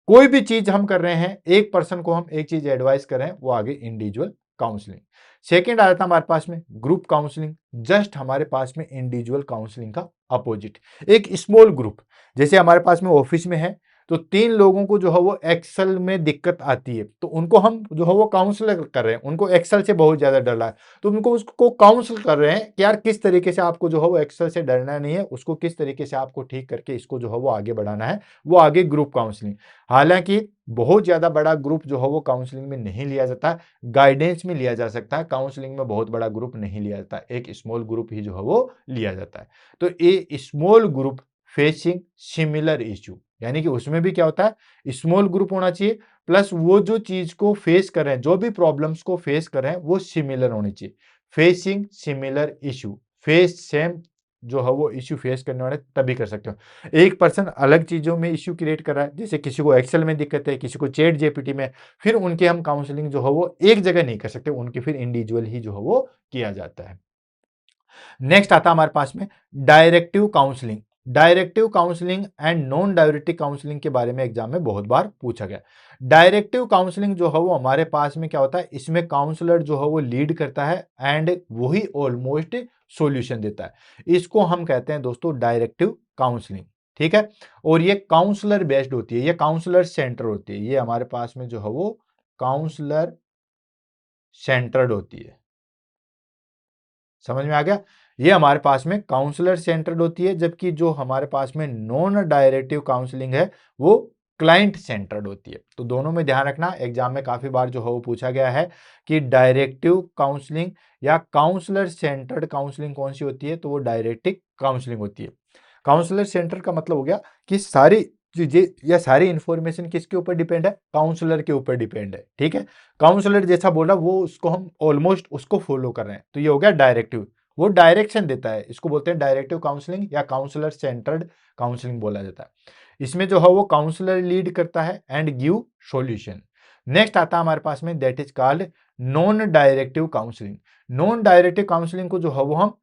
कोई भी चीज हम कर रहे हैं, एक पर्सन को हम एक चीज एडवाइस कर रहे हैं, वो आगे इंडिविजुअल काउंसलिंग। सेकेंड आ जाता हमारे पास में ग्रुप काउंसलिंग, जस्ट हमारे पास में इंडिविजुअल काउंसलिंग का अपोजिट, एक स्मॉल ग्रुप। जैसे हमारे पास में ऑफिस में है, तो 3 लोगों को जो है वो एक्सेल में दिक्कत आती है, तो उनको हम जो है वो काउंसलर कर रहे हैं, उनको एक्सेल से बहुत ज्यादा डर है, तो उनको उसको काउंसल कर रहे हैं कि यार किस तरीके से आपको जो है वो एक्सेल से डरना नहीं है, उसको किस तरीके से आपको ठीक करके इसको जो है वो आगे बढ़ाना है, वो आगे ग्रुप काउंसलिंग। हालांकि बहुत ज्यादा बड़ा ग्रुप जो है वो काउंसलिंग में नहीं लिया जाता, गाइडेंस में लिया जा सकता है, काउंसलिंग में बहुत बड़ा ग्रुप नहीं लिया जाता, एक स्मॉल ग्रुप ही जो है वो लिया जाता है। तो ये small group facing similar issue, यानी कि उसमें भी क्या होता है, स्मॉल ग्रुप होना चाहिए, प्लस वो जो चीज को फेस कर रहे हैं, जो भी प्रॉब्लम्स को फेस कर रहे हैं, वो सिमिलर होनी चाहिए। Facing similar issue, face same जो है वो इश्यू फेस करने वाले तभी कर सकते हो। एक पर्सन अलग चीजों में इश्यू क्रिएट कर रहा है, जैसे किसी को एक्सेल में दिक्कत है, किसी को चैट जीपीटी में, फिर उनके हम काउंसलिंग जो है वो एक जगह नहीं कर सकते, उनके फिर इंडिविजुअल ही जो है वो किया जाता है। नेक्स्ट आता है हमारे पास में directive counselling. Directive counselling and non directive counselling के बारे में एग्जाम में बहुत बार पूछा गया। डायरेक्टिव काउंसलिंग जो है वो हमारे पास में क्या होता है, इसमें काउंसलर जो है वो लीड करता है एंड वही ऑलमोस्ट सॉल्यूशन देता है, इसको हम कहते हैं दोस्तों डायरेक्टिव काउंसलिंग, ठीक है। और ये काउंसलर बेस्ड होती है, ये काउंसलर सेंटर होती है, ये हमारे पास में जो है वो काउंसलर सेंटर्ड होती है। समझ में आ गया, ये हमारे पास में काउंसलर सेंटर्ड होती है, जबकि जो हमारे पास में नॉन डायरेक्टिव काउंसलिंग है वो क्लाइंट सेंटर्ड होती है। तो दोनों में ध्यान रखना, एग्जाम में काफी बार जो है वो पूछा गया है कि डायरेक्टिव काउंसलिंग या काउंसलर सेंटर्ड काउंसलिंग कौन सी होती है, तो वो डायरेक्टिव काउंसलिंग होती है। काउंसलर सेंटर का मतलब हो गया कि सारी चीजें या सारी इंफॉर्मेशन किसके ऊपर डिपेंड है, काउंसलर के ऊपर डिपेंड है, ठीक है। काउंसलर जैसा बोला वो उसको हम ऑलमोस्ट उसको फॉलो कर रहे हैं, तो ये हो गया डायरेक्टिव, वो डायरेक्शन देता है, इसको बोलते हैं डायरेक्टिव काउंसलिंग या काउंसलर सेंटर्ड काउंसलिंग बोला जाता है। इसमें जो है वो काउंसलर लीड करता है एंड गिव सॉल्यूशन। नेक्स्ट आता है हमारे पास में that is called non directive counselling. Non directive counselling को जो है वो हम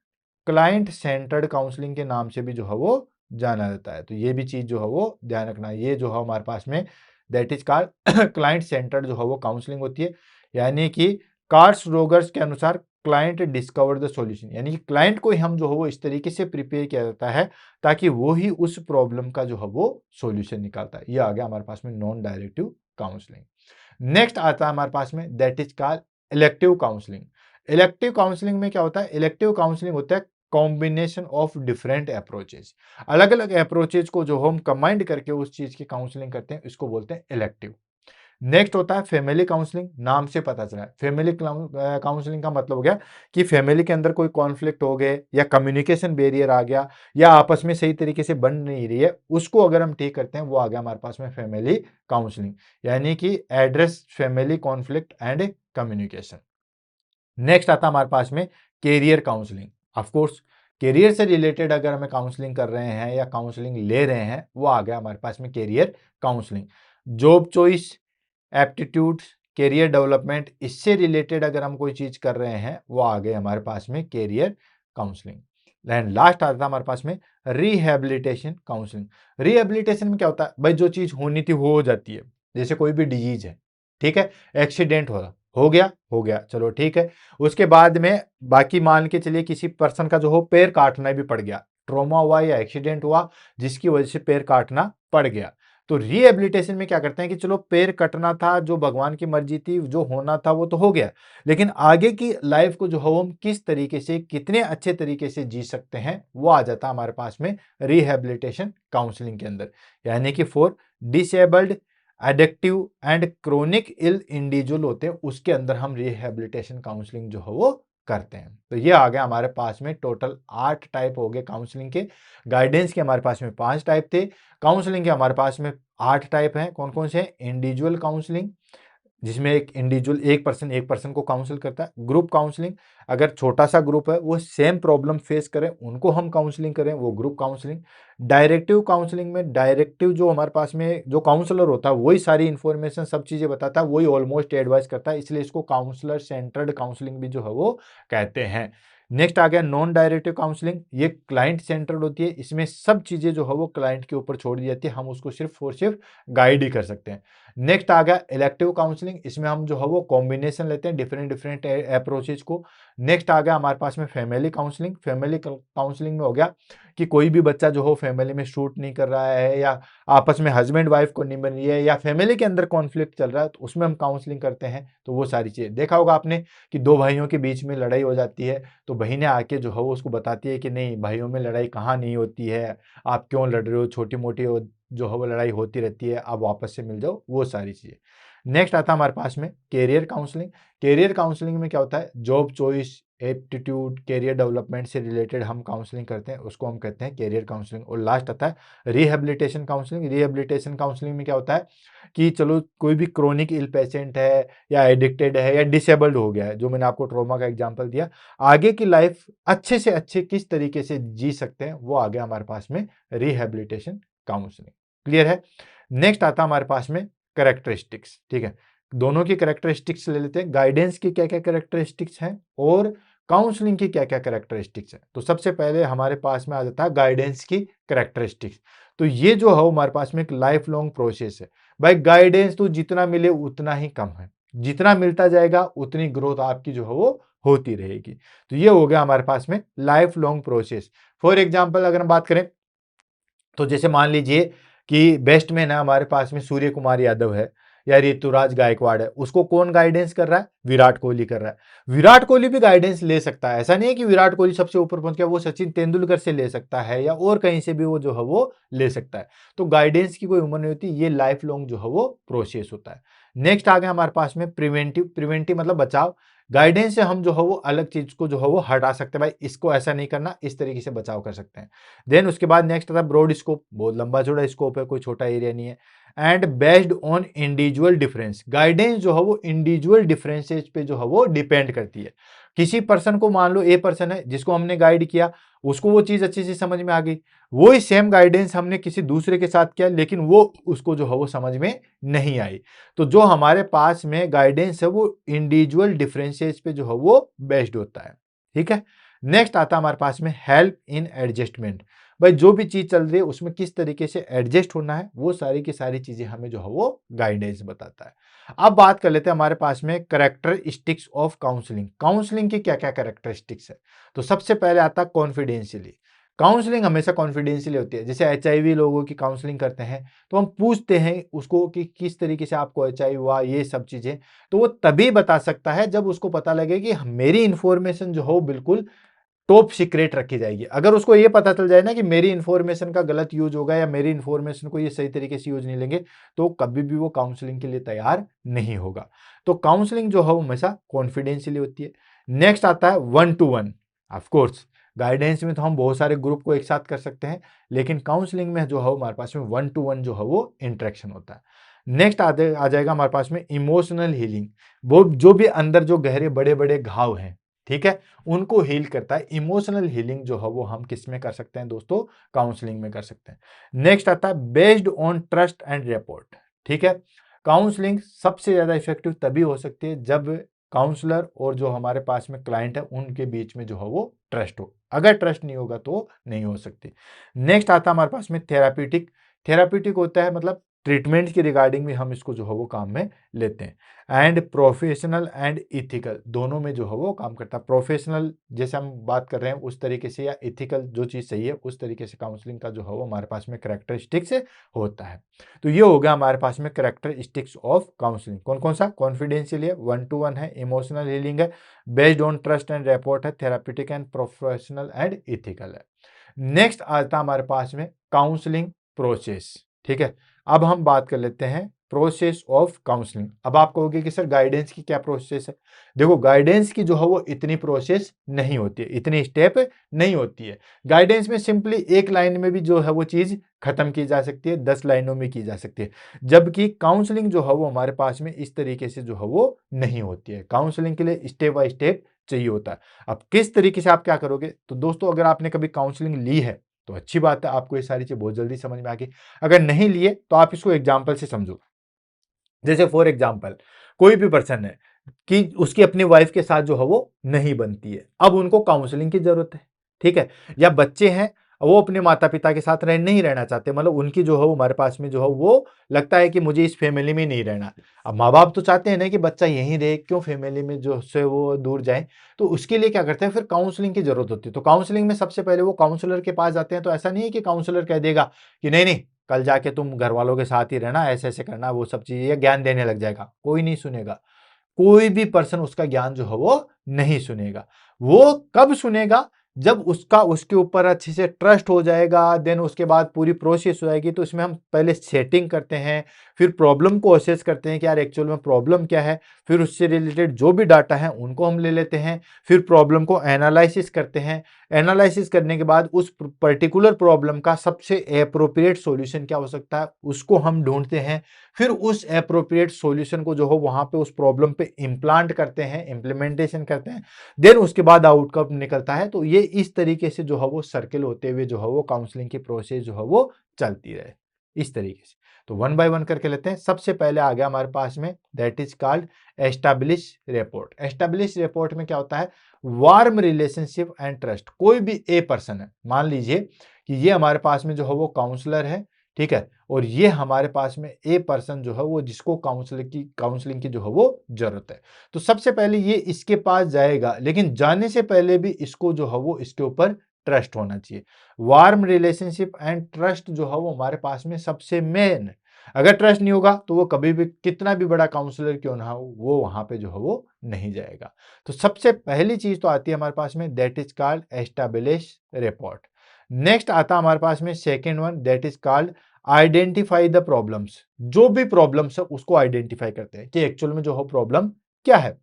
क्लाइंट सेंटर्ड काउंसलिंग के नाम से भी जो है वो जाना जाता है। तो ये भी चीज जो है वो ध्यान रखना, ये जो है हमारे पास में that is called client centred जो है वो काउंसलिंग होती है। यानी कि कार्स रोगर्स के अनुसार क्लाइंट डिस्कवर द सॉल्यूशन, यानी कि क्लाइंट को ही हम जो है वो इस तरीके से प्रिपेयर किया जाता है ताकि वो ही उस प्रॉब्लम का जो है वो सॉल्यूशन निकालता है। ये आ गया हमारे पास में नॉन डायरेक्टिव काउंसलिंग। नेक्स्ट आता है हमारे पास में that is called elective counselling. Elective counselling में क्या होता है, इलेक्टिव काउंसलिंग होता है कॉम्बिनेशन ऑफ डिफरेंट अप्रोचेज, अलग अलग अप्रोचेज को जो हम कंबाइंड करके उस चीज की काउंसलिंग करते हैं, इसको बोलते हैं इलेक्टिव। नेक्स्ट होता है फैमिली काउंसलिंग, नाम से पता चला है फैमिली काउंसलिंग का मतलब हो गया कि फैमिली के अंदर कोई कॉन्फ्लिक्ट हो गए या कम्युनिकेशन बैरियर आ गया या आपस में सही तरीके से बन नहीं रही है, उसको अगर हम ठीक करते हैं, वो आ गया हमारे पास में फैमिली काउंसलिंग, यानी कि address family conflict and communication. Next आता हमारे पास में career counselling. Of course career से रिलेटेड अगर हमें काउंसलिंग कर रहे हैं या काउंसलिंग ले रहे हैं, वो आ गया हमारे पास में career counselling. Job choice, aptitude, career development, इससे रिलेटेड अगर हम कोई चीज कर रहे हैं, वो आ गए हमारे पास में कैरियर काउंसलिंग। एंड लास्ट आता है हमारे पास में रिहेबिलिटेशन काउंसलिंग। रिहेबिलिटेशन में क्या होता है भाई, जो चीज होनी थी वो हो जाती है, जैसे कोई भी डिजीज है, ठीक है, एक्सीडेंट हो रहा, हो गया, चलो ठीक है। उसके बाद में बाकी मान के चलिए किसी पर्सन का जो हो पैर काटना भी पड़ गया, ट्रॉमा हुआ या एक्सीडेंट हुआ जिसकी वजह से पैर काटना पड़ गया, तो रिहेबिलिटेशन में क्या करते हैं कि चलो पैर कटना था, जो भगवान की मर्जी थी, जो होना था वो तो हो गया, लेकिन आगे की लाइफ को जो हो हम किस तरीके से, कितने अच्छे तरीके से जी सकते हैं, वो आ जाता है हमारे पास में रिहेबिलिटेशन काउंसलिंग के अंदर। यानी कि for disabled, addictive and chronic ill individual होते हैं, उसके अंदर हम रिहेबिलिटेशन काउंसलिंग जो है वो करते हैं। तो ये आ गया हमारे पास में टोटल 8 टाइप हो गए काउंसलिंग के। गाइडेंस के हमारे पास में 5 टाइप थे, काउंसलिंग के हमारे पास में 8 टाइप हैं। कौन कौन से हैं? इंडिविजुअल काउंसलिंग, जिसमें एक इंडिविजुअल एक पर्सन को काउंसिल करता है। ग्रुप काउंसलिंग, अगर छोटा सा ग्रुप है वो सेम प्रॉब्लम फेस करें, उनको हम काउंसलिंग करें, वो ग्रुप काउंसलिंग। डायरेक्टिव काउंसलिंग में डायरेक्टिव जो हमारे पास में जो काउंसलर होता है वही सारी इंफॉर्मेशन सब चीजें बताता है, वही ऑलमोस्ट एडवाइस करता है, इसलिए इसको काउंसलर सेंटर्ड काउंसलिंग भी जो है वो कहते हैं। नेक्स्ट आ गया नॉन डायरेक्टिव काउंसलिंग, ये क्लाइंट सेंटर्ड होती है, इसमें सब चीजें जो है वो क्लाइंट के ऊपर छोड़ दी जाती है, हम उसको सिर्फ और सिर्फ गाइड ही कर सकते हैं। नेक्स्ट आ गया इलेक्टिव काउंसलिंग, इसमें हम जो है वो कॉम्बिनेशन लेते हैं डिफरेंट डिफरेंट अप्रोचेज को। नेक्स्ट आ गया हमारे पास में फैमिली काउंसलिंग, फैमिली काउंसलिंग में हो गया कि कोई भी बच्चा जो हो फैमिली में शूट नहीं कर रहा है, या आपस में हस्बैंड वाइफ को नहीं बन रही है, या फैमिली के अंदर कॉन्फ्लिक्ट चल रहा है, तो उसमें हम काउंसलिंग करते हैं। तो वो सारी चीजें देखा होगा आपने कि दो भाइयों के बीच में लड़ाई हो जाती है, तो बहनें आके जो है वो उसको बताती है कि नहीं, भाइयों में लड़ाई कहाँ नहीं होती है, आप क्यों लड़ रहे हो, छोटी मोटी जो है वो लड़ाई होती रहती है, आप वापस से मिल जाओ, वो सारी चीजें। नेक्स्ट आता है हमारे पास में कैरियर काउंसलिंग। कैरियर काउंसलिंग में क्या होता है, job choice, aptitude, career development से रिलेटेड हम काउंसलिंग करते हैं, उसको हम कहते हैं कैरियर काउंसलिंग। और लास्ट आता है रिहेबिलिटेशन काउंसलिंग। रिहेबिलिटेशन काउंसलिंग में क्या होता है कि चलो कोई भी क्रोनिक इल पेशेंट है, या एडिक्टेड है, या डिसेबल्ड हो गया है, जो मैंने आपको ट्रॉमा का एग्जांपल दिया, आगे की लाइफ अच्छे से अच्छे किस तरीके से जी सकते हैं, वो आ गया हमारे पास में रिहेबिलिटेशन काउंसलिंग। क्लियर है? नेक्स्ट आता है हमारे पास में कैरेक्टरिस्टिक्स। ठीक है, दोनों की कैरेक्टरिस्टिक्स ले लेते हैं, गाइडेंस की क्या क्या कैरेक्टरिस्टिक्स हैं और काउंसलिंग की क्या क्या कैरेक्टरिस्टिक्स है। तो सबसे पहले हमारे पास में आ जाता है गाइडेंस की कैरेक्टरिस्टिक्स। तो ये जो है हमारे पास में एक लाइफ लॉन्ग प्रोसेस है। भाई गाइडेंस तो जितना मिले उतना ही कम है, जितना मिलता जाएगा उतनी ग्रोथ आपकी जो है वो होती रहेगी। तो ये हो गया हमारे पास में life long process. For example अगर हम बात करें, तो जैसे मान लीजिए कि बेस्ट में ना हमारे पास में सूर्य कुमार यादव है, या ऋतुराज गायकवाड़ है, उसको कौन गाइडेंस कर रहा है? विराट कोहली कर रहा है। विराट कोहली भी गाइडेंस ले सकता है, ऐसा नहीं है कि विराट कोहली सबसे ऊपर पहुंच गया, वो सचिन तेंदुलकर से ले सकता है, या और कहीं से भी वो जो है वो ले सकता है। तो गाइडेंस की कोई उम्र नहीं होती, ये लाइफ लॉन्ग जो है वो प्रोसेस होता है। नेक्स्ट आ गया हमारे पास में प्रिवेंटिव। प्रिवेंटिव मतलब बचाव। गाइडेंस से हम जो है वो अलग चीज को जो है वो हटा सकते हैं, भाई इसको ऐसा नहीं करना, इस तरीके से बचाव कर सकते हैं। देन उसके बाद नेक्स्ट आता है ब्रॉड स्कोप, बहुत लंबा चौड़ा स्कोप है, कोई छोटा एरिया नहीं है। And based on individual difference, guidance जो है वो इंडिविजुअल डिफरेंसेस पे जो है वो डिपेंड करती है। किसी पर्सन को, मान लो ए पर्सन है जिसको हमने गाइड किया, उसको वो चीज अच्छे से समझ में आ गई, वही सेम गाइडेंस हमने किसी दूसरे के साथ किया, लेकिन वो उसको जो है वो समझ में नहीं आई। तो जो हमारे पास में गाइडेंस है वो इंडिविजुअल डिफरेंसेस पे जो है वो बेस्ड होता है। ठीक है, नेक्स्ट आता है हमारे पास में हेल्प इन एडजस्टमेंट। भाई जो भी चीज चल रही है उसमें किस तरीके से एडजस्ट होना है, वो सारी की सारी चीजें हमें जो है वो गाइडेंस बताता है। अब बात कर लेते हैं हमारे पास में कैरेक्टरिस्टिक्स ऑफ काउंसलिंग। काउंसलिंग की क्या क्या कैरेक्टरिस्टिक्स है? तो सबसे पहले आता है कॉन्फिडेंशियली। काउंसलिंग हमेशा कॉन्फिडेंशियली होती है। जैसे एचआईवी लोगों की काउंसलिंग करते हैं, तो हम पूछते हैं उसको कि किस तरीके से आपको एचआईवी हुआ, ये सब चीजें, तो वो तभी बता सकता है जब उसको पता लगे कि मेरी इंफॉर्मेशन जो हो बिल्कुल टॉप सीक्रेट रखी जाएगी। अगर उसको ये पता चल जाए ना कि मेरी इंफॉर्मेशन का गलत यूज होगा, या मेरी इंफॉर्मेशन को ये सही तरीके से यूज नहीं लेंगे, तो कभी भी वो काउंसलिंग के लिए तैयार नहीं होगा। तो काउंसलिंग जो है वो हमेशा कॉन्फिडेंशियली होती है। नेक्स्ट आता है one two one. Of course guidance में तो हम बहुत सारे ग्रुप को एक साथ कर सकते हैं, लेकिन काउंसलिंग में जो है हमारे पास में वन टू वन जो है वो इंटरेक्शन होता है। नेक्स्ट आ जाएगा हमारे पास में इमोशनल हीलिंग। वो जो भी अंदर जो गहरे बड़े बड़े घाव हैं, ठीक है, उनको हील करता है। इमोशनल हीलिंग जो है वो हम किस में कर सकते हैं दोस्तों? काउंसलिंग में कर सकते हैं। नेक्स्ट आता है based on trust and report. ठीक है, काउंसलिंग सबसे ज्यादा इफेक्टिव तभी हो सकती है जब काउंसलर और जो हमारे पास में क्लाइंट है उनके बीच में जो है वो ट्रस्ट हो। अगर ट्रस्ट नहीं होगा तो नहीं हो सकती। नेक्स्ट आता है हमारे पास में थेरापीटिक। थेरापीटिक होता है मतलब ट्रीटमेंट की रिगार्डिंग भी हम इसको जो है वो काम में लेते हैं। एंड प्रोफेशनल एंड इथिकल दोनों में जो है वो काम करता है। प्रोफेशनल जैसे हम बात कर रहे हैं उस तरीके से, या इथिकल जो चीज़ सही है उस तरीके से काउंसलिंग का जो है वो हमारे पास में कैरेक्टरिस्टिक्स होता है। तो ये हो गया हमारे पास में कैरेक्टरिस्टिक्स ऑफ काउंसलिंग। कौन कौन सा? कॉन्फिडेंशियल है, 1-to-1 है, इमोशनल हीलिंग है, based on trust and rapport है, therapeutic and professional and ethical है। नेक्स्ट आता है हमारे पास में काउंसलिंग प्रोसेस। ठीक है, अब हम बात कर लेते हैं प्रोसेस ऑफ काउंसलिंग। अब आप कहोगे कि सर गाइडेंस की क्या प्रोसेस है? देखो, गाइडेंस की जो है वो इतनी प्रोसेस नहीं होती है, इतनी स्टेप नहीं होती है। गाइडेंस में सिंपली एक लाइन में भी जो है वो चीज खत्म की जा सकती है, 10 लाइनों में की जा सकती है। जबकि काउंसलिंग जो है वो हमारे पास में इस तरीके से जो है वो नहीं होती है। काउंसलिंग के लिए स्टेप बाय स्टेप चाहिए होता है। अब किस तरीके से आप क्या करोगे? तो दोस्तों, अगर आपने कभी काउंसलिंग ली है तो अच्छी बात है, आपको ये सारी चीज बहुत जल्दी समझ में आ गई। अगर नहीं लिए तो आप इसको एग्जाम्पल से समझो। जैसे फॉर एग्जाम्पल, कोई भी पर्सन है कि उसकी अपनी वाइफ के साथ जो है वो नहीं बनती है, अब उनको काउंसलिंग की जरूरत है। ठीक है, या बच्चे हैं, वो अपने माता पिता के साथ नहीं रहना चाहते, मतलब उनकी जो है वो हमारे पास में जो है वो लगता है कि मुझे इस फैमिली में नहीं रहना। अब माँ बाप तो चाहते हैं ना कि बच्चा यहीं रहे, क्यों फैमिली में जो से वो दूर जाए। तो उसके लिए क्या करते हैं, फिर काउंसलिंग की जरूरत होती है। तो काउंसलिंग में सबसे पहले वो काउंसलर के पास जाते हैं। तो ऐसा नहीं है कि काउंसलर कह देगा कि नहीं नहीं, कल जाके तुम घर वालों के साथ ही रहना, ऐसे ऐसे करना, वो सब चीजें ज्ञान देने लग जाएगा। कोई नहीं सुनेगा, कोई भी पर्सन उसका ज्ञान जो है वो नहीं सुनेगा। वो कब सुनेगा? जब उसका उसके ऊपर अच्छे से ट्रस्ट हो जाएगा, देन उसके बाद पूरी प्रोसेस हो जाएगी। तो इसमें हम पहले सेटिंग करते हैं, फिर प्रॉब्लम को असेस करते हैं कि यार एक्चुअल में प्रॉब्लम क्या है, फिर उससे रिलेटेड जो भी डाटा है उनको हम ले लेते हैं, फिर प्रॉब्लम को एनालिसिस करते हैं। एनालिसिस करने के बाद उस पर्टिकुलर प्रॉब्लम का सबसे एप्रोप्रिएट सॉल्यूशन क्या हो सकता है उसको हम ढूंढते हैं। फिर उस एप्रोप्रिएट सॉल्यूशन को जो हो वहां पे उस प्रॉब्लम पे इम्प्लांट करते हैं, इम्प्लीमेंटेशन करते हैं, देन उसके बाद आउटकम निकलता है। तो ये इस तरीके से जो है वो सर्किल होते हुए जो है वो काउंसलिंग की प्रोसेस जो है वो चलती रहे, इस तरीके से। तो वन बाय वन करके लेते हैं। सबसे पहले आ गया हमारे पास में, that is called establish report. Establish report में क्या होता है? Warm relationship and trust. कोई भी ए पर्सन है, मान लीजिए कि ये हमारे पास में जो है वो काउंसलर है, ठीक है, और ये हमारे पास में ए पर्सन जो है वो जिसको काउंसलिंग की जो है वो जरूरत है। तो सबसे पहले ये इसके पास जाएगा, लेकिन जाने से पहले भी इसको जो है वो इसके ऊपर ट्रस्ट होना चाहिए। वार्म रिलेशनशिप एंड ट्रस्ट जो है वो हमारे पास में सबसे मेन है। अगर ट्रस्ट नहीं होगा तो वो कभी भी कितना भी बड़ा काउंसलर क्यों ना हो, वो वहां पे जो है वो नहीं जाएगा। तो सबसे पहली चीज तो आती है हमारे पास में, that is called establish report. Next आता हमारे पास में second one, that is called identify the problems. जो भी प्रॉब्लम्स है उसको आइडेंटिफाई करते हैं कि एक्चुअल में जो हो प्रॉब्लम क्या है।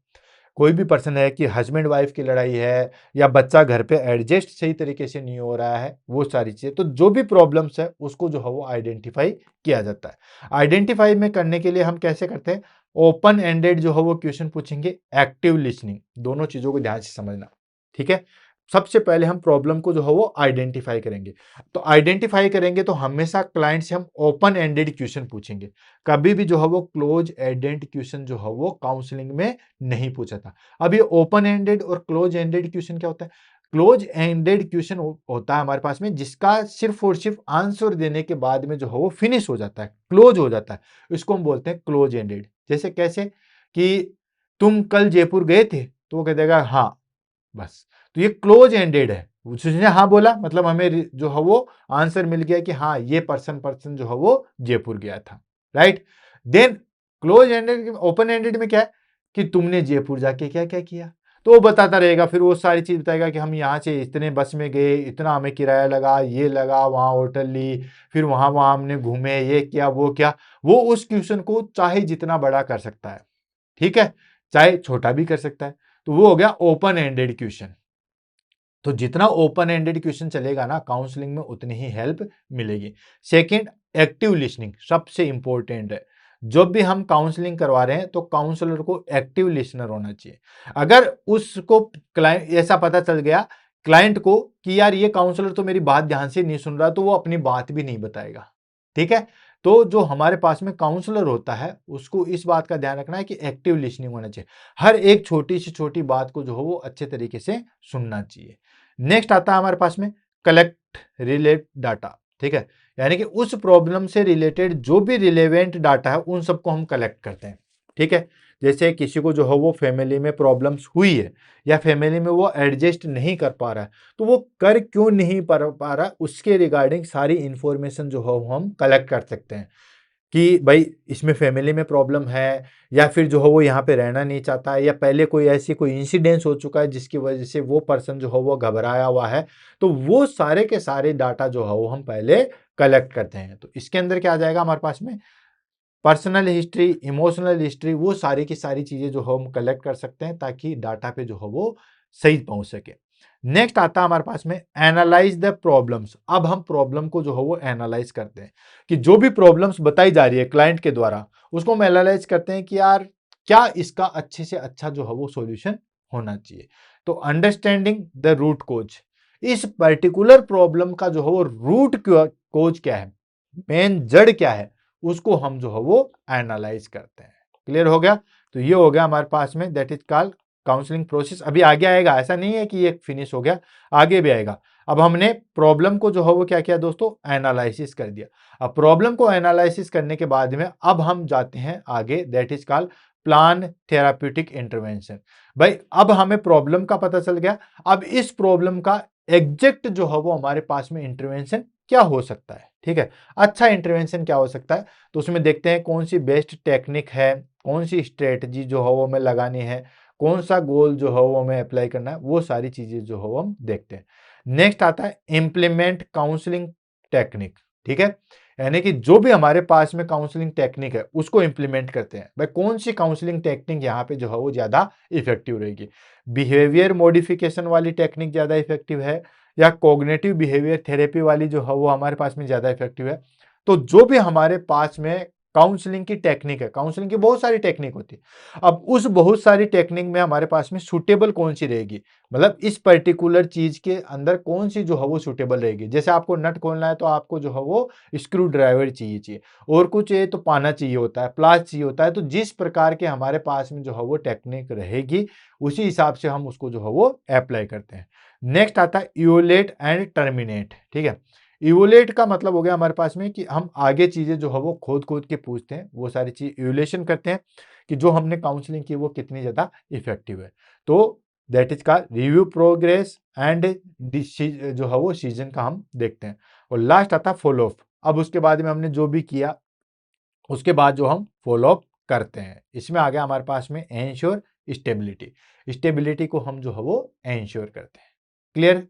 कोई भी पर्सन है कि हस्बैंड वाइफ की लड़ाई है, या बच्चा घर पे एडजस्ट सही तरीके से नहीं हो रहा है, वो सारी चीजें, तो जो भी प्रॉब्लम्स है उसको जो है वो आइडेंटिफाई किया जाता है। आइडेंटिफाई में करने के लिए हम कैसे करते हैं? ओपन एंडेड जो है वो क्वेश्चन पूछेंगे, एक्टिव लिसनिंग, दोनों चीजों को ध्यान से समझना। ठीक है, सबसे पहले हम प्रॉब्लम को जो है वो आइडेंटिफाई करेंगे। तो आइडेंटिफाई करेंगे तो हमेशा क्लाइंट से हम ओपन एंडेड क्वेश्चन पूछेंगे। कभी भी जो है वो क्लोज एंडेड क्वेश्चन जो है वो काउंसलिंग में नहीं पूछा था। अब ये ओपन एंडेड और क्लोज एंडेड क्वेश्चन क्या होता है? क्लोज एंडेड क्वेश्चन होता है हमारे पास में जिसका सिर्फ और सिर्फ आंसर देने के बाद में जो है वो फिनिश हो जाता है, क्लोज हो जाता है। इसको हम बोलते हैं क्लोज एंडेड। जैसे कैसे? कि तुम कल जयपुर गए थे, तो वो कह देगा हाँ, बस। तो ये क्लोज एंडेड है, उसने हाँ बोला मतलब हमें जो है वो आंसर मिल गया कि हाँ ये पर्सन पर्सन जो है वो जयपुर गया था, right. Then close ended, open ended में क्या है कि तुमने जयपुर जाके क्या क्या किया, तो वो बताता रहेगा, फिर वो सारी चीज बताएगा कि हम यहाँ से इतने बस में गए, इतना हमें किराया लगा, ये लगा, वहां होटल ली, फिर वहां वहां हमने घूमे, ये किया वो क्या। वो उस क्वेश्चन को चाहे जितना बड़ा कर सकता है, ठीक है, चाहे छोटा भी कर सकता है। तो वो हो गया ओपन एंडेड क्वेश्चन। तो जितना ओपन एंडेड क्वेश्चन चलेगा ना काउंसलिंग में, उतनी ही हेल्प मिलेगी। सेकंड, एक्टिव लिसनिंग सबसे इंपॉर्टेंट है। जब भी हम काउंसलिंग करवा रहे हैं तो काउंसलर को एक्टिव लिसनर होना चाहिए। अगर उसको क्लाइंट ऐसा पता चल गया क्लाइंट को कि यार ये काउंसलर तो मेरी बात ध्यान से नहीं सुन रहा, तो वो अपनी बात भी नहीं बताएगा। ठीक है, तो जो हमारे पास में काउंसलर होता है उसको इस बात का ध्यान रखना है कि एक्टिव लिसनिंग होना चाहिए। हर एक छोटी से छोटी बात को जो हो वो अच्छे तरीके से सुनना चाहिए। नेक्स्ट आता है हमारे पास में कलेक्ट रिलेट डाटा। ठीक है, यानी कि उस प्रॉब्लम से रिलेटेड जो भी रिलेवेंट डाटा है उन सबको हम कलेक्ट करते हैं। ठीक है, जैसे किसी को जो है वो फैमिली में प्रॉब्लम्स हुई है या फैमिली में वो एडजस्ट नहीं कर पा रहा है, तो वो कर क्यों नहीं पा रहा उसके रिगार्डिंग सारी इंफॉर्मेशन जो है हम कलेक्ट कर सकते हैं कि भाई इसमें फैमिली में प्रॉब्लम है, या फिर जो है वो यहाँ पे रहना नहीं चाहता है, या पहले कोई इंसिडेंस हो चुका है जिसकी वजह से वो पर्सन जो है वो घबराया हुआ है। तो वो सारे के सारे डाटा जो है वो हम पहले कलेक्ट करते हैं। तो इसके अंदर क्या आ जाएगा हमारे पास में, पर्सनल हिस्ट्री, इमोशनल हिस्ट्री, वो सारी की सारी चीजें जो है हम कलेक्ट कर सकते हैं ताकि डाटा पे जो है वो सही पहुंच सके। नेक्स्ट आता है हमारे पास में एनालाइज द प्रॉब्लम्स। अब हम प्रॉब्लम को जो है वो एनालाइज करते हैं कि जो भी प्रॉब्लम्स बताई जा रही है क्लाइंट के द्वारा, उसको हम एनालाइज करते हैं कि यार क्या इसका अच्छे से अच्छा जो है वो सॉल्यूशन होना चाहिए। तो अंडरस्टैंडिंग द रूट कोज, इस पर्टिकुलर प्रॉब्लम का जो है वो रूट कोज क्या है, मेन जड़ क्या है, उसको हम जो है वो एनालाइज करते हैं। क्लियर हो गया? तो ये हो गया हमारे पास में, that is called counselling process. अभी आगे आएगा, ऐसा नहीं है कि ये फिनिश हो गया, आगे भी आएगा। अब हमने प्रॉब्लम को जो है वो क्या किया दोस्तों, एनालिसिस कर दिया। अब प्रॉब्लम को एनालिसिस करने के बाद में अब हम जाते हैं आगे, that is called plan therapeutic intervention. भाई अब हमें प्रॉब्लम का पता चल गया, अब इस प्रॉब्लम का एग्जैक्ट जो है वो हमारे पास में इंटरवेंशन क्या हो सकता है। ठीक है, अच्छा इंटरवेंशन क्या हो सकता है, तो उसमें देखते हैं कौन सी बेस्ट टेक्निक है, कौन सी स्ट्रेटजी जो है वो हमें लगानी है, कौन सा गोल जो है वो हमें अप्लाई करना है, वो सारी चीजें जो है वो हम देखते हैं। नेक्स्ट आता है इम्प्लीमेंट काउंसलिंग टेक्निक। ठीक है, यानी कि जो भी हमारे पास में काउंसलिंग टेक्निक है उसको इंप्लीमेंट करते हैं। भाई कौन सी काउंसलिंग टेक्निक यहाँ पे जो है वो ज्यादा इफेक्टिव रहेगी, बिहेवियर मॉडिफिकेशन वाली टेक्निक ज्यादा इफेक्टिव है, या कॉग्निटिव बिहेवियर थेरेपी वाली जो है वो हमारे पास में ज्यादा इफेक्टिव है। तो जो भी हमारे पास में काउंसलिंग की टेक्निक है, काउंसलिंग की बहुत सारी टेक्निक होती है, अब उस बहुत सारी टेक्निक में हमारे पास में सुटेबल कौन सी रहेगी, मतलब इस पर्टिकुलर चीज के अंदर कौन सी जो है वो सुटेबल रहेगी। जैसे आपको नट खोलना है तो आपको जो है वो स्क्रू ड्राइवर चाहिए, और कुछ ये तो पाना चाहिए होता है, प्लास चाहिए होता है। तो जिस प्रकार के हमारे पास में जो है वो टेक्निक रहेगी उसी हिसाब से हम उसको जो है वो अप्लाई करते हैं। नेक्स्ट आता है इवोलेट एंड टर्मिनेट। ठीक है, इवोलेट का मतलब हो गया हमारे पास में कि हम आगे चीजें जो है वो खोद खोद के पूछते हैं, वो सारी चीज इवोल्यूशन करते हैं कि जो हमने काउंसलिंग की वो कितनी ज्यादा इफेक्टिव है। तो दैट इज का रिव्यू प्रोग्रेस एंड जो है वो सीजन का हम देखते हैं। और लास्ट आता है फॉलो अप। अब उसके बाद में हमने जो भी किया उसके बाद जो हम फॉलो अप करते हैं, इसमें आ गया हमारे पास में एंश्योर स्टेबिलिटी। स्टेबिलिटी को हम जो है वो एंश्योर करते हैं। क्लियर?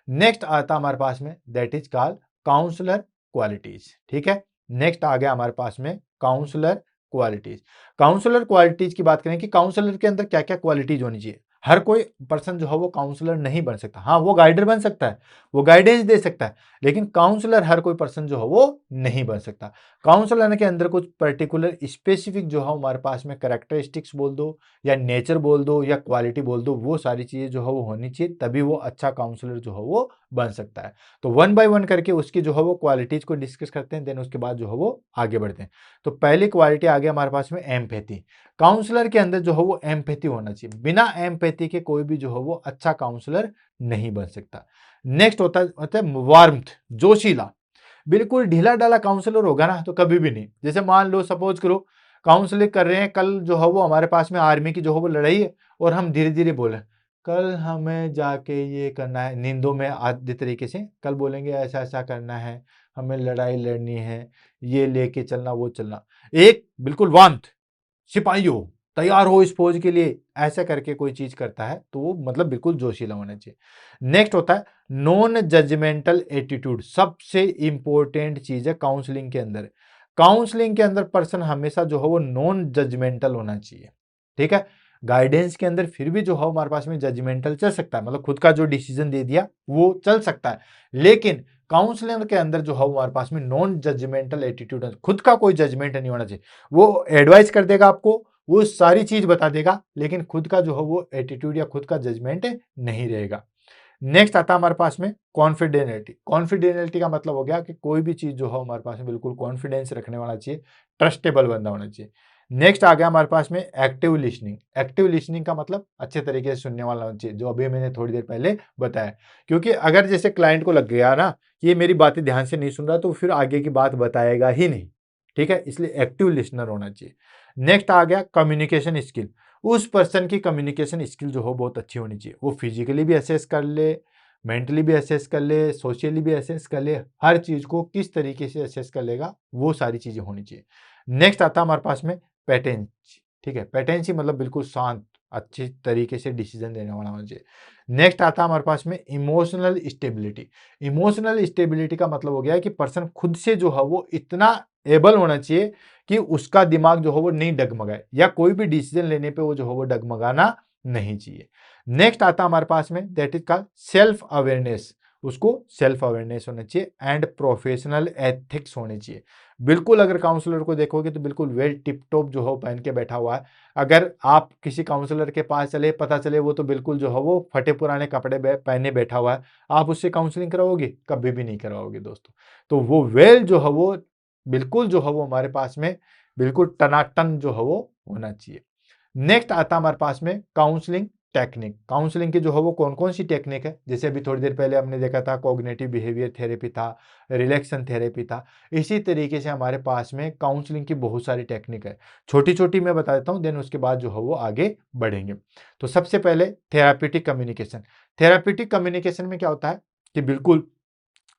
नेक्स्ट आता हमारे पास में that is called counsellor qualities. ठीक है, नेक्स्ट आ गया हमारे पास में काउंसलर क्वालिटीज। काउंसलर क्वालिटीज की बात करें कि काउंसलर के अंदर क्या क्या क्वालिटीज होनी चाहिए। हर कोई पर्सन जो है वो काउंसलर नहीं बन सकता, हाँ वो गाइडर बन सकता है, वो गाइडेंस दे सकता है, लेकिन काउंसलर हर कोई पर्सन जो है वो नहीं बन सकता। काउंसलर के अंदर कुछ पर्टिकुलर स्पेसिफिक जो है हमारे पास में कैरेक्टरिस्टिक्स बोल दो, या नेचर बोल दो, या क्वालिटी बोल दो, वो सारी चीजें जो है वो होनी चाहिए, तभी वो अच्छा काउंसलर जो है वो बन सकता है। तो वन बाय वन करके उसकी जो है वो क्वालिटीज को डिस्कस करते हैं, देन उसके बाद जो है वो आगे बढ़ते हैं। तो पहली क्वालिटी आ गई हमारे पास में एम्पैथी। काउंसलर के अंदर जो है वो एम्पैथी होना चाहिए, बिना एम्पैथी के कोई भी जो है वो अच्छा काउंसलर नहीं बन सकता। नेक्स्ट होता है वार्मथ, जोशीला। बिल्कुल ढीला ढाला काउंसलर होगा ना तो कभी भी नहीं। जैसे मान लो सपोज करो काउंसलिंग कर रहे हैं, कल जो है वो हमारे पास में आर्मी की जो है वो लड़ाई है, और हम धीरे धीरे बोले कल हमें जाके ये करना है, नींदों में आदि तरीके से कल बोलेंगे ऐसा ऐसा करना है, हमें लड़ाई लड़नी है, ये लेके चलना वो चलना, एक बिल्कुल वांत सिपाहियों तैयार हो इस फौज के लिए, ऐसा करके कोई चीज करता है तो वो मतलब बिल्कुल जोशीला होना चाहिए। नेक्स्ट होता है नॉन जजमेंटल एटीट्यूड। सबसे इंपॉर्टेंट चीज है काउंसलिंग के अंदर। काउंसलिंग के अंदर पर्सन हमेशा जो है वो नॉन जजमेंटल होना चाहिए। ठीक है, गाइडेंस के अंदर फिर भी जो है हमारे पास में जजमेंटल चल सकता है, मतलब खुद का जो डिसीजन दे दिया वो चल सकता है, लेकिन काउंसलर के अंदर जो है हमारे पास में नॉन जजमेंटल एटीट्यूड, खुद का कोई जजमेंट नहीं होना चाहिए। वो एडवाइस कर देगा आपको, वो सारी चीज बता देगा, लेकिन खुद का जो है वो एटीट्यूड या खुद का जजमेंट नहीं रहेगा। नेक्स्ट आता है हमारे पास में कॉन्फिडेंशियलिटी। कॉन्फिडेंशियलिटी का मतलब हो गया कि कोई भी चीज जो है हमारे पास में बिल्कुल कॉन्फिडेंस रखने वाला चाहिए, ट्रस्टेबल बंदा होना चाहिए। नेक्स्ट आ गया हमारे पास में एक्टिव लिसनिंग। एक्टिव लिसनिंग का मतलब अच्छे तरीके से सुनने वाला होना चाहिए, जो अभी मैंने थोड़ी देर पहले बताया। क्योंकि अगर जैसे क्लाइंट को लग गया ना कि ये मेरी बातें ध्यान से नहीं सुन रहा, तो फिर आगे की बात बताएगा ही नहीं, ठीक है। इसलिए एक्टिव लिसनर होना चाहिए। नेक्स्ट आ गया कम्युनिकेशन स्किल। उस पर्सन की कम्युनिकेशन स्किल जो हो बहुत अच्छी होनी चाहिए। वो फिजिकली भी असेस कर ले, मेंटली भी असेस कर ले, सोशली भी असेस कर ले, हर चीज को किस तरीके से असेस कर लेगा, वो सारी चीजें होनी चाहिए। नेक्स्ट आता है हमारे पास में पेटेंसी, ठीक है। पेटेंसी मतलब बिल्कुल शांत, अच्छी तरीके से डिसीजन देने वाला होना चाहिए। नेक्स्ट आता है हमारे पास में इमोशनल स्टेबिलिटी। इमोशनल स्टेबिलिटी का मतलब हो गया कि पर्सन खुद से जो है वो इतना एबल होना चाहिए कि उसका दिमाग जो है वो नहीं डगमगाए, या कोई भी डिसीजन लेने पे वो जो है वो डगमगाना नहीं चाहिए। नेक्स्ट आता है हमारे पास में that is called self awareness. उसको सेल्फ अवेयरनेस होना चाहिए एंड प्रोफेशनल एथिक्स होने चाहिए। बिल्कुल अगर काउंसलर को देखोगे तो बिल्कुल वेल टिप टॉप जो हो पहन के बैठा हुआ है। अगर आप किसी काउंसलर के पास चले, पता चले वो तो बिल्कुल जो है वो फटे पुराने कपड़े पहने बैठा हुआ है, आप उससे काउंसलिंग कराओगे? कभी भी नहीं कराओगे दोस्तों। तो वो वेल जो है वो बिल्कुल जो है वो हमारे पास में बिल्कुल टनाटन जो है वो होना चाहिए। नेक्स्ट आता हमारे पास में काउंसलिंग टेक्निक। काउंसलिंग की जो है वो कौन कौन सी टेक्निक है, जैसे अभी थोड़ी देर पहले हमने देखा था कॉग्निटिव बिहेवियर थेरेपी था, रिलैक्सन थेरेपी था। इसी तरीके से हमारे पास में काउंसलिंग की बहुत सारी टेक्निक है। छोटी छोटी मैं बता देता हूँ, देन उसके बाद जो है वो आगे बढ़ेंगे। तो सबसे पहले थेरापीटिक कम्युनिकेशन। थेरापीटिक कम्युनिकेशन में क्या होता है कि बिल्कुल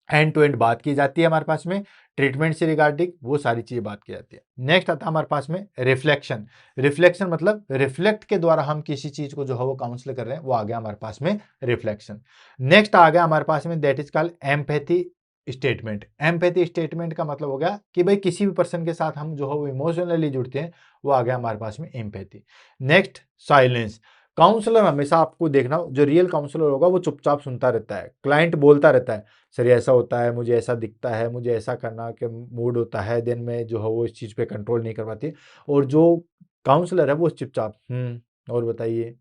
एंड टू एंड बात की जाती है हमारे पास में, ट्रीटमेंट से रिगार्डिंग वो सारी चीजें बात की जाती है। नेक्स्ट आता है हमारे पास में रिफ्लेक्शन। रिफ्लेक्शन मतलब रिफ्लेक्ट के द्वारा हम किसी चीज को जो है वो काउंसल कर रहे हैं, वो आ गया हमारे पास में रिफ्लेक्शन। नेक्स्ट आ गया हमारे पास में that is called empathy statement. Empathy statement का मतलब हो गया कि भाई किसी भी पर्सन के साथ हम जो है वो इमोशनली जुड़ते हैं, वो आ गया हमारे पास में एम्पैथी। Next silence. काउंसलर हमेशा आपको देखना, जो रियल काउंसलर होगा वो चुपचाप सुनता रहता है, क्लाइंट बोलता रहता है सर ये ऐसा होता है, मुझे ऐसा दिखता है, मुझे ऐसा करना के मूड होता है, देन में जो है वो इस चीज़ पे कंट्रोल नहीं कर पाती। और जो काउंसलर है वो चुपचाप और बताइए,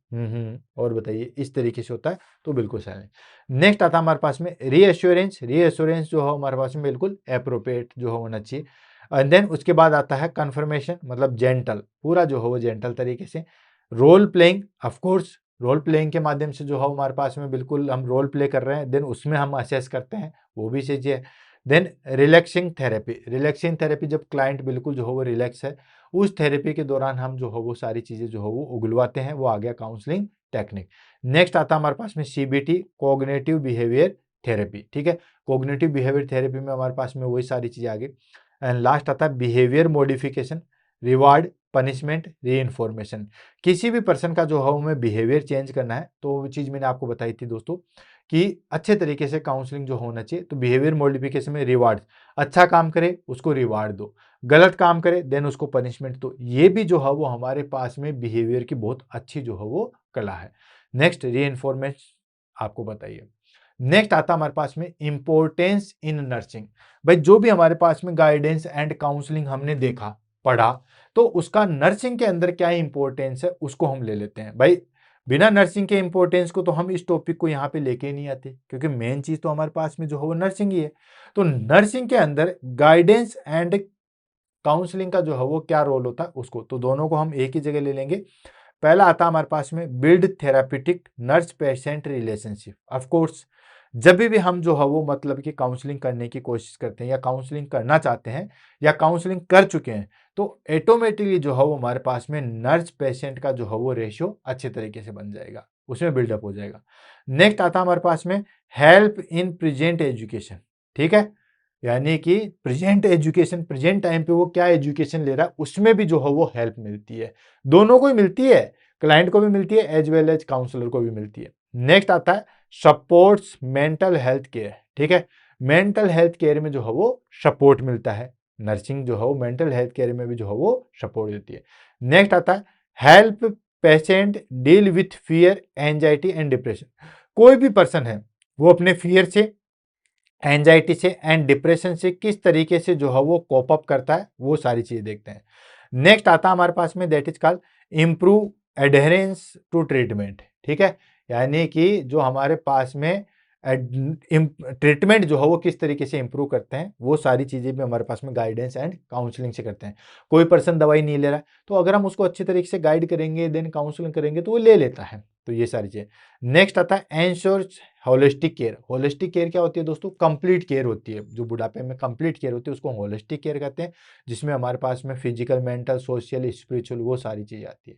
और बताइए, इस तरीके से होता है, तो बिल्कुल साइलेंट। नेक्स्ट आता है हमारे पास में रीएश्योरेंस। रीएश्योरेंस जो है हमारे पास में बिल्कुल अप्रोप्रिएट जो होना चाहिए। एंड देन उसके बाद आता है कन्फर्मेशन, मतलब जेंटल, पूरा जो है वो जेंटल तरीके से। Role playing, of course role playing के माध्यम से जो है हमारे पास में बिल्कुल हम रोल प्ले कर रहे हैं, देन उसमें हम असेस करते हैं, वो भी चीज़ है। देन रिलैक्सिंग थेरेपी। रिलैक्सिंग थेरेपी जब क्लाइंट बिल्कुल जो है वो रिलैक्स है, उस थेरेपी के दौरान हम जो है वो सारी चीज़ें जो है वो उगलवाते हैं, वो आ गया काउंसलिंग टेक्निक। नेक्स्ट आता है हमारे पास में सीबीटी, कोग्निटिव बिहेवियर थेरेपी, ठीक है। कोग्निटिव बिहेवियर थेरेपी में हमारे पास में वही सारी चीज़ें आ गई। एंड लास्ट आता है बिहेवियर मॉडिफिकेशन, रिवार्ड, पनिशमेंट, रीइंफॉर्मेशन। किसी भी पर्सन का जो है हमें बिहेवियर चेंज करना है, तो वो चीज़ मैंने आपको बताई थी दोस्तों कि अच्छे तरीके से काउंसलिंग जो होना चाहिए। तो बिहेवियर मॉडिफिकेशन में रिवार्ड, अच्छा काम करे उसको रिवार्ड दो, गलत काम करे देन उसको पनिशमेंट दो। ये भी जो है वो हमारे पास में बिहेवियर की बहुत अच्छी जो है वो कला है। नेक्स्ट रीइंफॉर्मेशन आपको बताइए। नेक्स्ट आता हमारे पास में इंपॉर्टेंस इन नर्सिंग। भाई जो भी हमारे पास में गाइडेंस एंड काउंसलिंग हमने देखा, पढ़ा, तो उसका नर्सिंग के अंदर क्या इंपॉर्टेंस है उसको हम ले लेते हैं। भाई बिना नर्सिंग के इंपॉर्टेंस को तो हम इस टॉपिक को यहाँ पे लेके नहीं आते, क्योंकि मेन चीज तो हमारे पास में जो है वो नर्सिंग ही है। तो नर्सिंग के अंदर गाइडेंस एंड काउंसलिंग का जो है वो क्या रोल होता है उसको, तो दोनों को हम एक ही जगह ले लेंगे। पहला आता हमारे पास में build therapeutic nurse patient relationship. Of course जब भी हम जो है वो मतलब कि काउंसलिंग करने की कोशिश करते हैं, या काउंसलिंग करना चाहते हैं, या काउंसलिंग कर चुके हैं, तो ऑटोमेटिकली जो है वो हमारे पास में नर्स पेशेंट का जो है वो रेशियो अच्छे तरीके से बन जाएगा, उसमें बिल्डअप हो जाएगा। नेक्स्ट आता हमारे पास में हेल्प इन प्रेजेंट एजुकेशन, ठीक है। यानी कि प्रेजेंट एजुकेशन, प्रेजेंट टाइम पे वो क्या एजुकेशन ले रहा है, उसमें भी जो है वो हेल्प मिलती है। दोनों को ही मिलती है, क्लाइंट को भी मिलती है एज वेल एज काउंसलर को भी मिलती है। नेक्स्ट आता है सपोर्ट्स मेंटल हेल्थ केयर, ठीक है। मेंटल हेल्थ केयर में जो है वो सपोर्ट मिलता है, नर्सिंग जो है वो मेंटल हेल्थ केयर में भी जो है वो सपोर्ट देती है। नेक्स्ट आता है help patient deal with fear, anxiety and depression. कोई भी पर्सन है वो अपने फियर से, एंजाइटी से एंड डिप्रेशन से किस तरीके से जो है वो कोप अप करता है, वो सारी चीजें देखते हैं। नेक्स्ट आता है हमारे पास में that is called improve adherence to treatment, ठीक है। यानी कि जो हमारे पास में ट्रीटमेंट जो है वो किस तरीके से इंप्रूव करते हैं, वो सारी चीजें भी हमारे पास में गाइडेंस एंड काउंसलिंग से करते हैं। कोई पर्सन दवाई नहीं ले रहा है तो अगर हम उसको अच्छे तरीके से गाइड करेंगे, देन काउंसलिंग करेंगे तो वो ले लेता है। तो ये सारी चीजें। नेक्स्ट आता है ensure holistic care. Holistic care क्या होती है दोस्तों? कंप्लीट केयर होती है। जो बुढ़ापे में कंप्लीट केयर होती है उसको होलिस्टिक केयर कहते हैं, जिसमें हमारे पास में फिजिकल, मेंटल, सोशल, स्पिरिचुअल वो सारी चीजें आती है।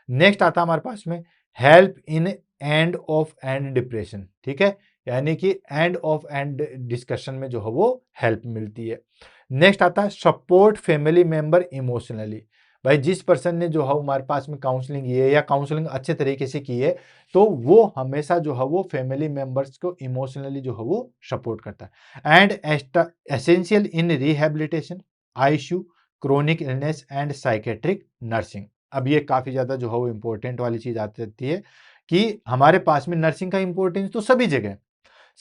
नेक्स्ट आता है हमारे पास में help in end of and depression. ठीक है, यानी कि एंड ऑफ एंड डिस्कशन में जो है वो हेल्प मिलती है। नेक्स्ट आता है सपोर्ट फैमिली मेंबर इमोशनली। भाई जिस पर्सन ने जो है हमारे पास में काउंसलिंग की है या काउंसलिंग अच्छे तरीके से की है तो वो हमेशा जो है वो फैमिली मेंबर्स को इमोशनली जो है वो सपोर्ट करता है। And essential in rehabilitation, ICU, chronic illness and psychiatric nursing. अब ये काफी ज्यादा जो है वो इंपॉर्टेंट वाली चीज आती रहती है कि हमारे पास में नर्सिंग का इंपॉर्टेंस तो सभी जगह,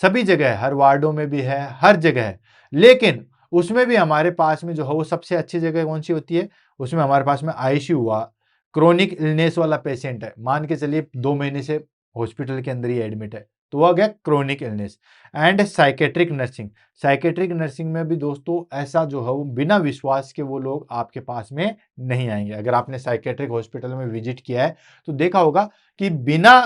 सभी जगह है, हर वार्डों में भी है, हर जगह है। लेकिन उसमें भी हमारे पास में जो है वो सबसे अच्छी जगह कौन सी होती है? उसमें हमारे पास में आईसीयू हुआ, क्रोनिक इलनेस वाला पेशेंट है, मान के चलिए 2 महीने से हॉस्पिटल के अंदर ही एडमिट है, तो वो आ गया chronic illness. And psychiatric nursing. Psychiatric nursing में भी दोस्तों ऐसा जो है वो बिना विश्वास के वो लोग आपके पास में नहीं आएंगे। अगर आपने साइकेट्रिक हॉस्पिटल में विजिट किया है तो देखा होगा कि बिना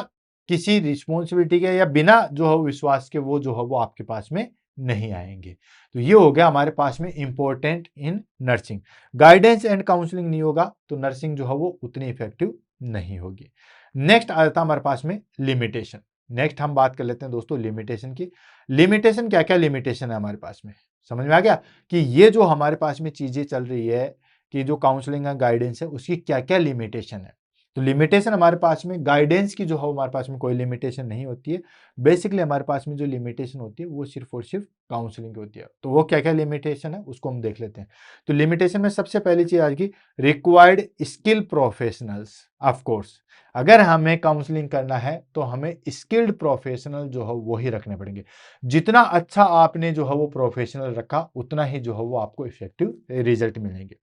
किसी रिस्पॉन्सिबिलिटी के या बिना जो है विश्वास के वो जो है वो आपके पास में नहीं आएंगे। तो ये हो गया हमारे पास में important in nursing. Guidance and counselling नहीं होगा तो नर्सिंग जो है वो उतनी इफेक्टिव नहीं होगी। नेक्स्ट आता हमारे पास में लिमिटेशन। नेक्स्ट हम बात कर लेते हैं दोस्तों लिमिटेशन की। लिमिटेशन क्या क्या लिमिटेशन है हमारे पास में, समझ में आ गया कि ये जो हमारे पास में चीजें चल रही है कि जो काउंसलिंग का गाइडेंस है उसकी क्या क्या लिमिटेशन है। तो लिमिटेशन हमारे पास में गाइडेंस की जो है हमारे पास में कोई लिमिटेशन नहीं होती है। बेसिकली हमारे पास में जो लिमिटेशन होती है वो सिर्फ और सिर्फ काउंसलिंग की होती है। तो वो क्या क्या लिमिटेशन है उसको हम देख लेते हैं। तो लिमिटेशन में सबसे पहली चीज आज की required skill professionals. Of course अगर हमें काउंसलिंग करना है तो हमें स्किल्ड प्रोफेशनल जो है वो ही रखने पड़ेंगे। जितना अच्छा आपने जो है वो प्रोफेशनल रखा उतना ही जो है वो आपको इफेक्टिव रिजल्ट मिलेंगे।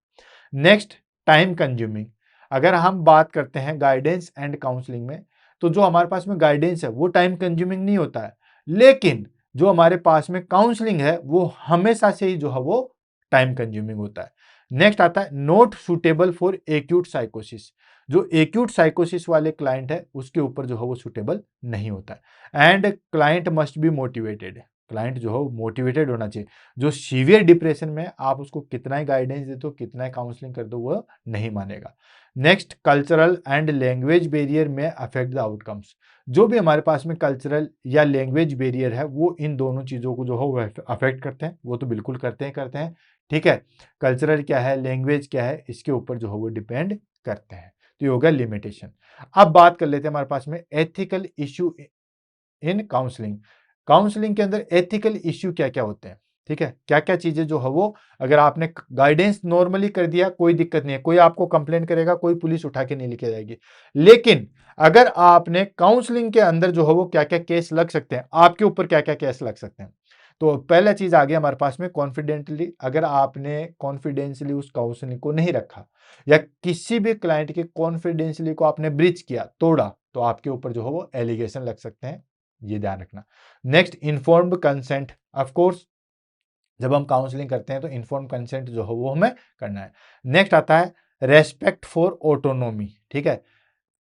Next time consuming. अगर हम बात करते हैं गाइडेंस एंड काउंसलिंग में तो जो हमारे पास में गाइडेंस है वो टाइम कंज्यूमिंग नहीं होता है, लेकिन जो हमारे पास में काउंसलिंग है वो हमेशा से ही जो है वो टाइम कंज्यूमिंग होता है। नेक्स्ट आता है नॉट सुटेबल फॉर एक्यूट साइकोसिस। जो एक्यूट साइकोसिस वाले क्लाइंट है उसके ऊपर जो है वो सुटेबल नहीं होता है। And client must be motivated. Client जो है मोटिवेटेड होना चाहिए। जो सीवियर डिप्रेशन में आप उसको कितना ही गाइडेंस दे दो, कितना ही काउंसलिंग कर दो, वो नहीं मानेगा। Next cultural and language barrier में अफेक्ट द आउटकम्स। जो भी हमारे पास में कल्चरल या लैंग्वेज बैरियर है वो इन दोनों चीजों को जो है वो अफेक्ट करते हैं। वो तो बिल्कुल करते हैं। ठीक है, कल्चरल क्या है, लैंग्वेज क्या है, इसके ऊपर जो है वो डिपेंड करते हैं। तो ये होगा लिमिटेशन। अब बात कर लेते हैं हमारे पास में ethical issue in counselling. Counselling के अंदर एथिकल इश्यू क्या क्या होते हैं, ठीक है, क्या क्या चीजें जो है वो अगर आपने गाइडेंस नॉर्मली कर दिया कोई दिक्कत नहीं है, कोई आपको कंप्लेंट करेगा, कोई पुलिस उठा के नहीं लेके जाएगी। लेकिन अगर आपने काउंसलिंग के अंदर जो है वो क्या क्या केस लग सकते हैं, आपके ऊपर क्या क्या केस लग सकते हैं। तो पहला चीज आ गया हमारे पास में कॉन्फिडेंटली। अगर आपने कॉन्फिडेंशियली उस काउंसलिंग को नहीं रखा या किसी भी क्लाइंट के कॉन्फिडेंशियली को आपने ब्रीच किया, तोड़ा, तो आपके ऊपर जो है वो एलिगेशन लग सकते हैं, ये ध्यान रखना। Next informed consent. Of course जब हम काउंसलिंग करते हैं तो इन्फॉर्म कंसेंट जो है वो हमें करना है। नेक्स्ट आता है रेस्पेक्ट फॉर ऑटोनोमी। ठीक है,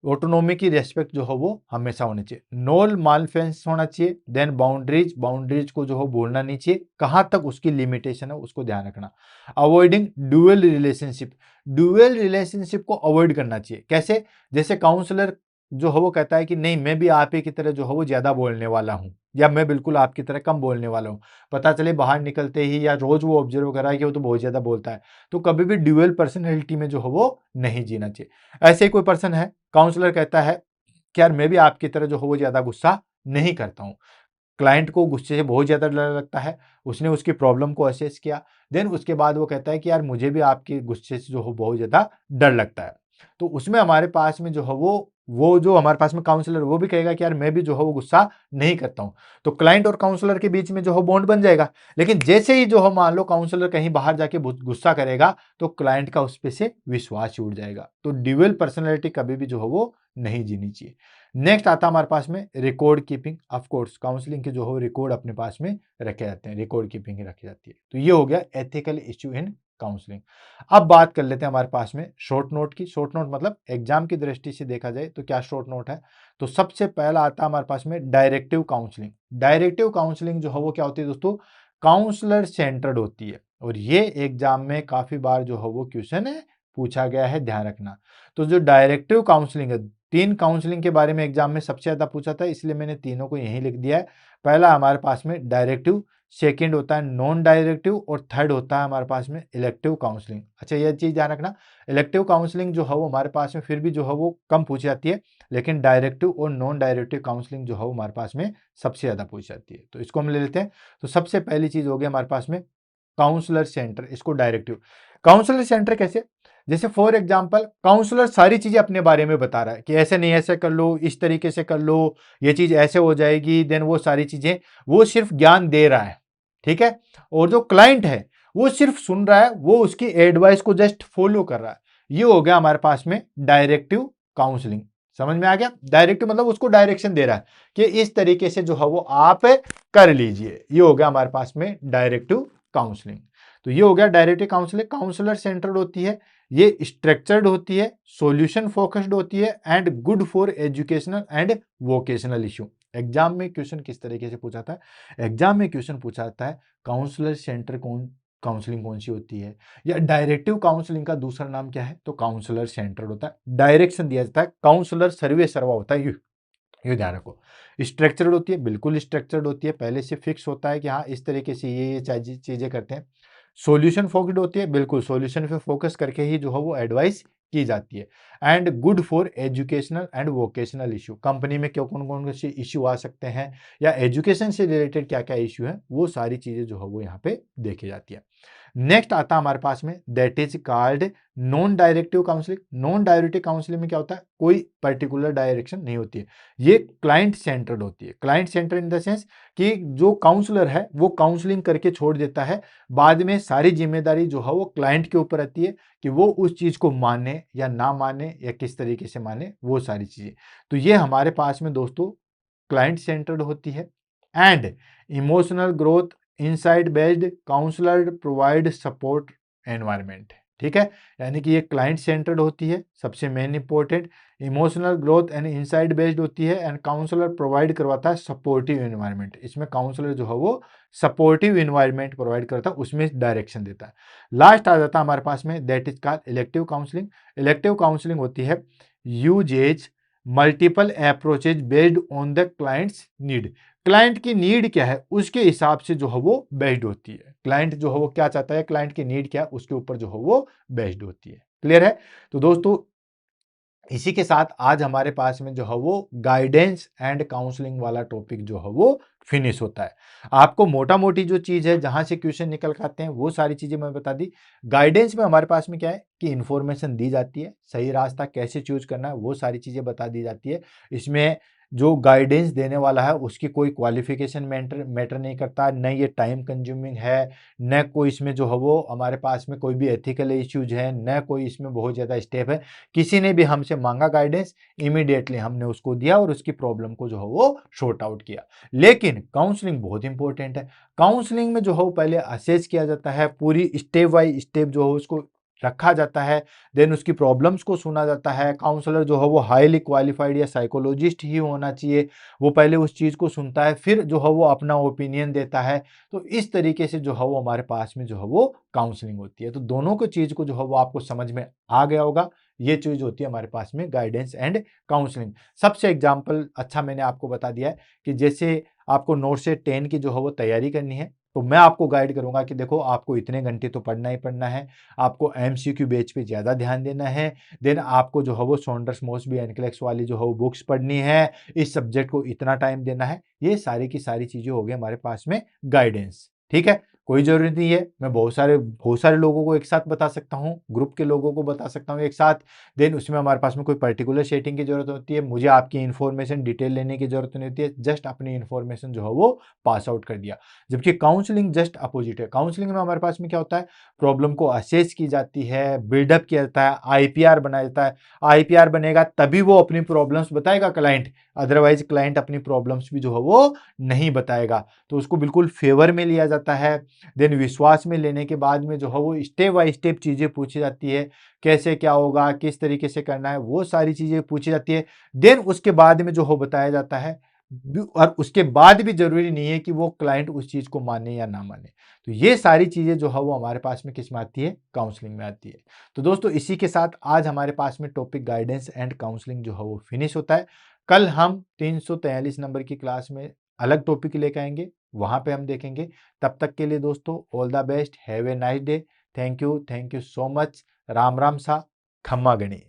ऑटोनोमी की रेस्पेक्ट जो है वो हमेशा होनी चाहिए। नोल मालफेंस होना चाहिए। देन बाउंड्रीज, बाउंड्रीज को जो है भूलना नहीं चाहिए, कहां तक उसकी लिमिटेशन है उसको ध्यान रखना। Avoiding dual relationship. Dual relationship को अवॉइड करना चाहिए। कैसे? जैसे काउंसलर जो है वो कहता है कि नहीं मैं भी आप ही की तरह जो है वो ज्यादा बोलने वाला हूं, या मैं बिल्कुल आपकी तरह कम बोलने वाला हूं। पता चले बाहर निकलते ही या रोज वो ऑब्जर्व करा कि वो तो बहुत ज्यादा बोलता है, तो कभी भी ड्यूअल पर्सनैलिटी में जो है वो नहीं जीना चाहिए। ऐसे ही कोई पर्सन है, काउंसलर कहता है कि यार मैं भी आपकी तरह जो है वो ज्यादा गुस्सा नहीं करता हूं। क्लाइंट को गुस्से से बहुत ज्यादा डर लगता है, उसने उसकी प्रॉब्लम को असेस किया, देन उसके बाद वो कहता है कि यार मुझे भी आपके गुस्से से जो है बहुत ज्यादा डर लगता है। तो उसमें हमारे पास में जो है वो जो हमारे पास में काउंसलर वो भी कहेगा कि यार मैं भी जो है वो गुस्सा नहीं करता हूं। तो क्लाइंट और काउंसलर के बीच में जो है बॉन्ड बन जाएगा। लेकिन जैसे ही जो है मान लो काउंसलर कहीं बाहर जाके गुस्सा करेगा तो क्लाइंट का उस पे से विश्वास उड़ जाएगा। तो ड्यूअल पर्सनैलिटी कभी भी जो है वो नहीं जीनी चाहिए। नेक्स्ट आता है हमारे पास में record keeping. Of course counselling के जो हो रिकॉर्ड अपने पास में रखे जाते हैं, रिकॉर्ड कीपिंग रखी जाती है। तो ये हो गया एथिकल इश्यू इन काउंसलिंग। अब बात कर लेते हैं हमारे पास में शॉर्ट नोट की। शॉर्ट नोट मतलब एग्जाम की दृष्टि से देखा जाए तो क्या शॉर्ट नोट है। तो सबसे पहला आता है हमारे पास में डायरेक्टिव काउंसलिंग। डायरेक्टिव काउंसलिंग जो है वो क्या होती है दोस्तों, काउंसलर सेंटर्ड होती है, और ये एग्जाम में काफी बार जो है वो क्वेश्चन है पूछा गया है, ध्यान रखना। तो जो डायरेक्टिव काउंसलिंग है, 3 काउंसलिंग के बारे में एग्जाम में सबसे ज्यादा पूछा था, इसलिए मैंने तीनों को यहीं लिख दिया है। पहला हमारे पास में डायरेक्टिव, सेकंड होता है नॉन डायरेक्टिव, और थर्ड होता है हमारे पास में इलेक्टिव काउंसलिंग। अच्छा, यह चीज ध्यान रखना, इलेक्टिव काउंसलिंग जो है वो हमारे पास में फिर भी जो है वो कम पूछी जाती है, लेकिन डायरेक्टिव और नॉन डायरेक्टिव काउंसलिंग जो है वो हमारे पास में सबसे ज्यादा पूछी जाती है। तो इसको हम ले लेते हैं। तो सबसे पहली चीज हो गई हमारे पास में काउंसलर सेंटर, इसको डायरेक्टिव। काउंसलर सेंटर कैसे, जैसे फॉर एग्जांपल काउंसलर सारी चीजें अपने बारे में बता रहा है कि ऐसे नहीं ऐसे कर लो, इस तरीके से कर लो, ये चीज ऐसे हो जाएगी, देन वो सारी चीजें वो सिर्फ ज्ञान दे रहा है, ठीक है। और जो क्लाइंट है वो सिर्फ सुन रहा है, वो उसकी एडवाइस को जस्ट फॉलो कर रहा है। ये हो गया हमारे पास में डायरेक्टिव काउंसलिंग। समझ में आ गया, डायरेक्टिव मतलब उसको डायरेक्शन दे रहा है कि इस तरीके से जो है वो आप कर लीजिए। ये हो गया हमारे पास में डायरेक्टिव काउंसलिंग। तो ये हो गया डायरेक्टिव काउंसलिंग। काउंसलर सेंटर्ड होती है, ये स्ट्रक्चर्ड होती है, सॉल्यूशन फोकस्ड होती है, and good for educational and vocational issue. Exam में क्वेश्चन किस तरीके से पूछा था, एग्जाम में क्वेश्चन पूछा जाता है काउंसलर सेंटर काउंसलिंग कौन सी होती है, या डायरेक्टिव काउंसलिंग का दूसरा नाम क्या है, तो काउंसलर सेंटर्ड होता है। डायरेक्शन दिया जाता है, काउंसलर सर्वे सर्वा होता है। ये ध्यान रखो। स्ट्रक्चर्ड होती है, बिल्कुल स्ट्रक्चर्ड होती है, पहले से फिक्स होता है कि हाँ इस तरीके से ये चीजें करते हैं। सॉल्यूशन फोकस्ड होती है, बिल्कुल सॉल्यूशन पे फोकस करके ही जो है वो एडवाइस की जाती है। And good for educational and vocational issue, company में क्यों कौन कौन से इशू आ सकते हैं, या एजुकेशन से रिलेटेड क्या क्या इशू है, वो सारी चीजें जो है वो यहाँ पे देखी जाती है। नेक्स्ट आता है हमारे पास में that is called non directive counselling. Non directive counselling में क्या होता है, कोई पर्टिकुलर डायरेक्शन नहीं होती है, ये क्लाइंट सेंटर्ड होती है। Client centred in the sense कि जो काउंसलर है वो काउंसलिंग करके छोड़ देता है, बाद में सारी जिम्मेदारी जो है वो क्लाइंट के ऊपर रहती है कि वो उस चीज को माने या ना माने, या किस तरीके से माने, वो सारी चीजें। तो ये हमारे पास में दोस्तों क्लाइंट सेंटर्ड होती है। And emotional growth insight based counsellor provide support environment, ठीक है। यानी कि ये क्लाइंट सेंटर्ड होती है, सबसे main important. Emotional growth and inside based होती है, एंड काउंसलर प्रोवाइड करवाता है सपोर्टिव एनवायरनमेंट। इसमें काउंसलर जो है वो सपोर्टिव एनवायरनमेंट प्रोवाइड करता है, उसमें डायरेक्शन देता है। लास्ट आ जाता है हमारे पास में that is called elective counselling. Elective counselling होती है uses multiple approaches based on the clients need. Client की नीड क्या है उसके हिसाब से जो है वो बेस्ड होती है। क्लाइंट जो है वो क्या चाहता है, क्लाइंट की नीड क्या है, उसके ऊपर जो है वो बेस्ड होती है। क्लियर है। तो दोस्तों इसी के साथ आज हमारे पास में जो है वो गाइडेंस एंड काउंसलिंग वाला टॉपिक जो है वो फिनिश होता है। आपको मोटा मोटी जो चीज है जहां से क्वेश्चन निकल के आते हैं वो सारी चीजें मैं बता दी। गाइडेंस में हमारे पास में क्या है कि इंफॉर्मेशन दी जाती है, सही रास्ता कैसे चूज करना है वो सारी चीजें बता दी जाती है। इसमें जो गाइडेंस देने वाला है उसकी कोई क्वालिफिकेशन मैटर नहीं करता, न ये टाइम कंज्यूमिंग है, न कोई इसमें जो है वो हमारे पास में कोई भी एथिकल इश्यूज है, न कोई इसमें बहुत ज़्यादा स्टेप है। किसी ने भी हमसे मांगा गाइडेंस, इमीडिएटली हमने उसको दिया और उसकी प्रॉब्लम को जो है वो शॉर्ट आउट किया। लेकिन काउंसलिंग बहुत इंपॉर्टेंट है। काउंसलिंग में जो है वो पहले असेस किया जाता है, पूरी स्टेप बाय स्टेप जो है उसको रखा जाता है, देन उसकी प्रॉब्लम्स को सुना जाता है। काउंसलर जो है वो हाईली क्वालिफाइड या साइकोलॉजिस्ट ही होना चाहिए, वो पहले उस चीज़ को सुनता है, फिर जो है वो अपना ओपिनियन देता है। तो इस तरीके से जो है वो हमारे पास में जो है वो काउंसलिंग होती है। तो दोनों को चीज़ को जो है वो आपको समझ में आ गया होगा। ये चीज़ होती है हमारे पास में गाइडेंस एंड काउंसलिंग। सबसे एग्जाम्पल अच्छा मैंने आपको बता दिया है कि जैसे आपको नोट से 10 की जो है वो तैयारी करनी है, तो मैं आपको गाइड करूंगा कि देखो आपको इतने घंटे तो पढ़ना ही पढ़ना है, आपको एमसीक्यू बेच पे ज़्यादा ध्यान देना है, देन आपको जो है वो सॉन्डर्स मॉसबी एनक्लेक्स वाली जो है वो बुक्स पढ़नी है, इस सब्जेक्ट को इतना टाइम देना है। ये सारी की सारी चीज़ें हो गई हमारे पास में गाइडेंस, ठीक है। कोई ज़रूरत नहीं है, मैं बहुत सारे लोगों को एक साथ बता सकता हूँ, ग्रुप के लोगों को बता सकता हूँ एक साथ। देन उसमें हमारे पास में कोई पर्टिकुलर सेटिंग की ज़रूरत होती है, मुझे आपकी इन्फॉर्मेशन डिटेल लेने की ज़रूरत नहीं होती है, जस्ट अपनी इन्फॉर्मेशन जो है वो पास आउट कर दिया। जबकि काउंसलिंग जस्ट अपोजिट है। काउंसलिंग में हमारे पास में क्या होता है, प्रॉब्लम को असेस की जाती है, बिल्डअप किया जाता है, आईपीआर बनाया जाता है। आईपीआर बनेगा तभी वो अपनी प्रॉब्लम्स बताएगा क्लाइंट, अदरवाइज क्लाइंट अपनी प्रॉब्लम्स भी जो है वो नहीं बताएगा। तो उसको बिल्कुल फेवर में लिया जाता है। देन विश्वास में लेने के बाद में जो है वो स्टेप बाय स्टेप चीज़ें पूछी जाती है, कैसे क्या होगा, किस तरीके से करना है, वो सारी चीज़ें पूछी जाती है। देन उसके बाद में जो हो बताया जाता है। और उसके बाद भी ज़रूरी नहीं है कि वो क्लाइंट उस चीज़ को माने या ना माने। तो ये सारी चीज़ें जो है वो हमारे पास में किस में आती है, काउंसलिंग में आती है। तो दोस्तों इसी के साथ आज हमारे पास में टॉपिक गाइडेंस एंड काउंसलिंग जो है वो फिनिश होता है। कल हम 343 नंबर की क्लास में अलग टॉपिक लेकर आएंगे, वहां पे हम देखेंगे। तब तक के लिए दोस्तों all the best, have a nice day. Thank you so much. Ram Ram सा, खम्मा गणी।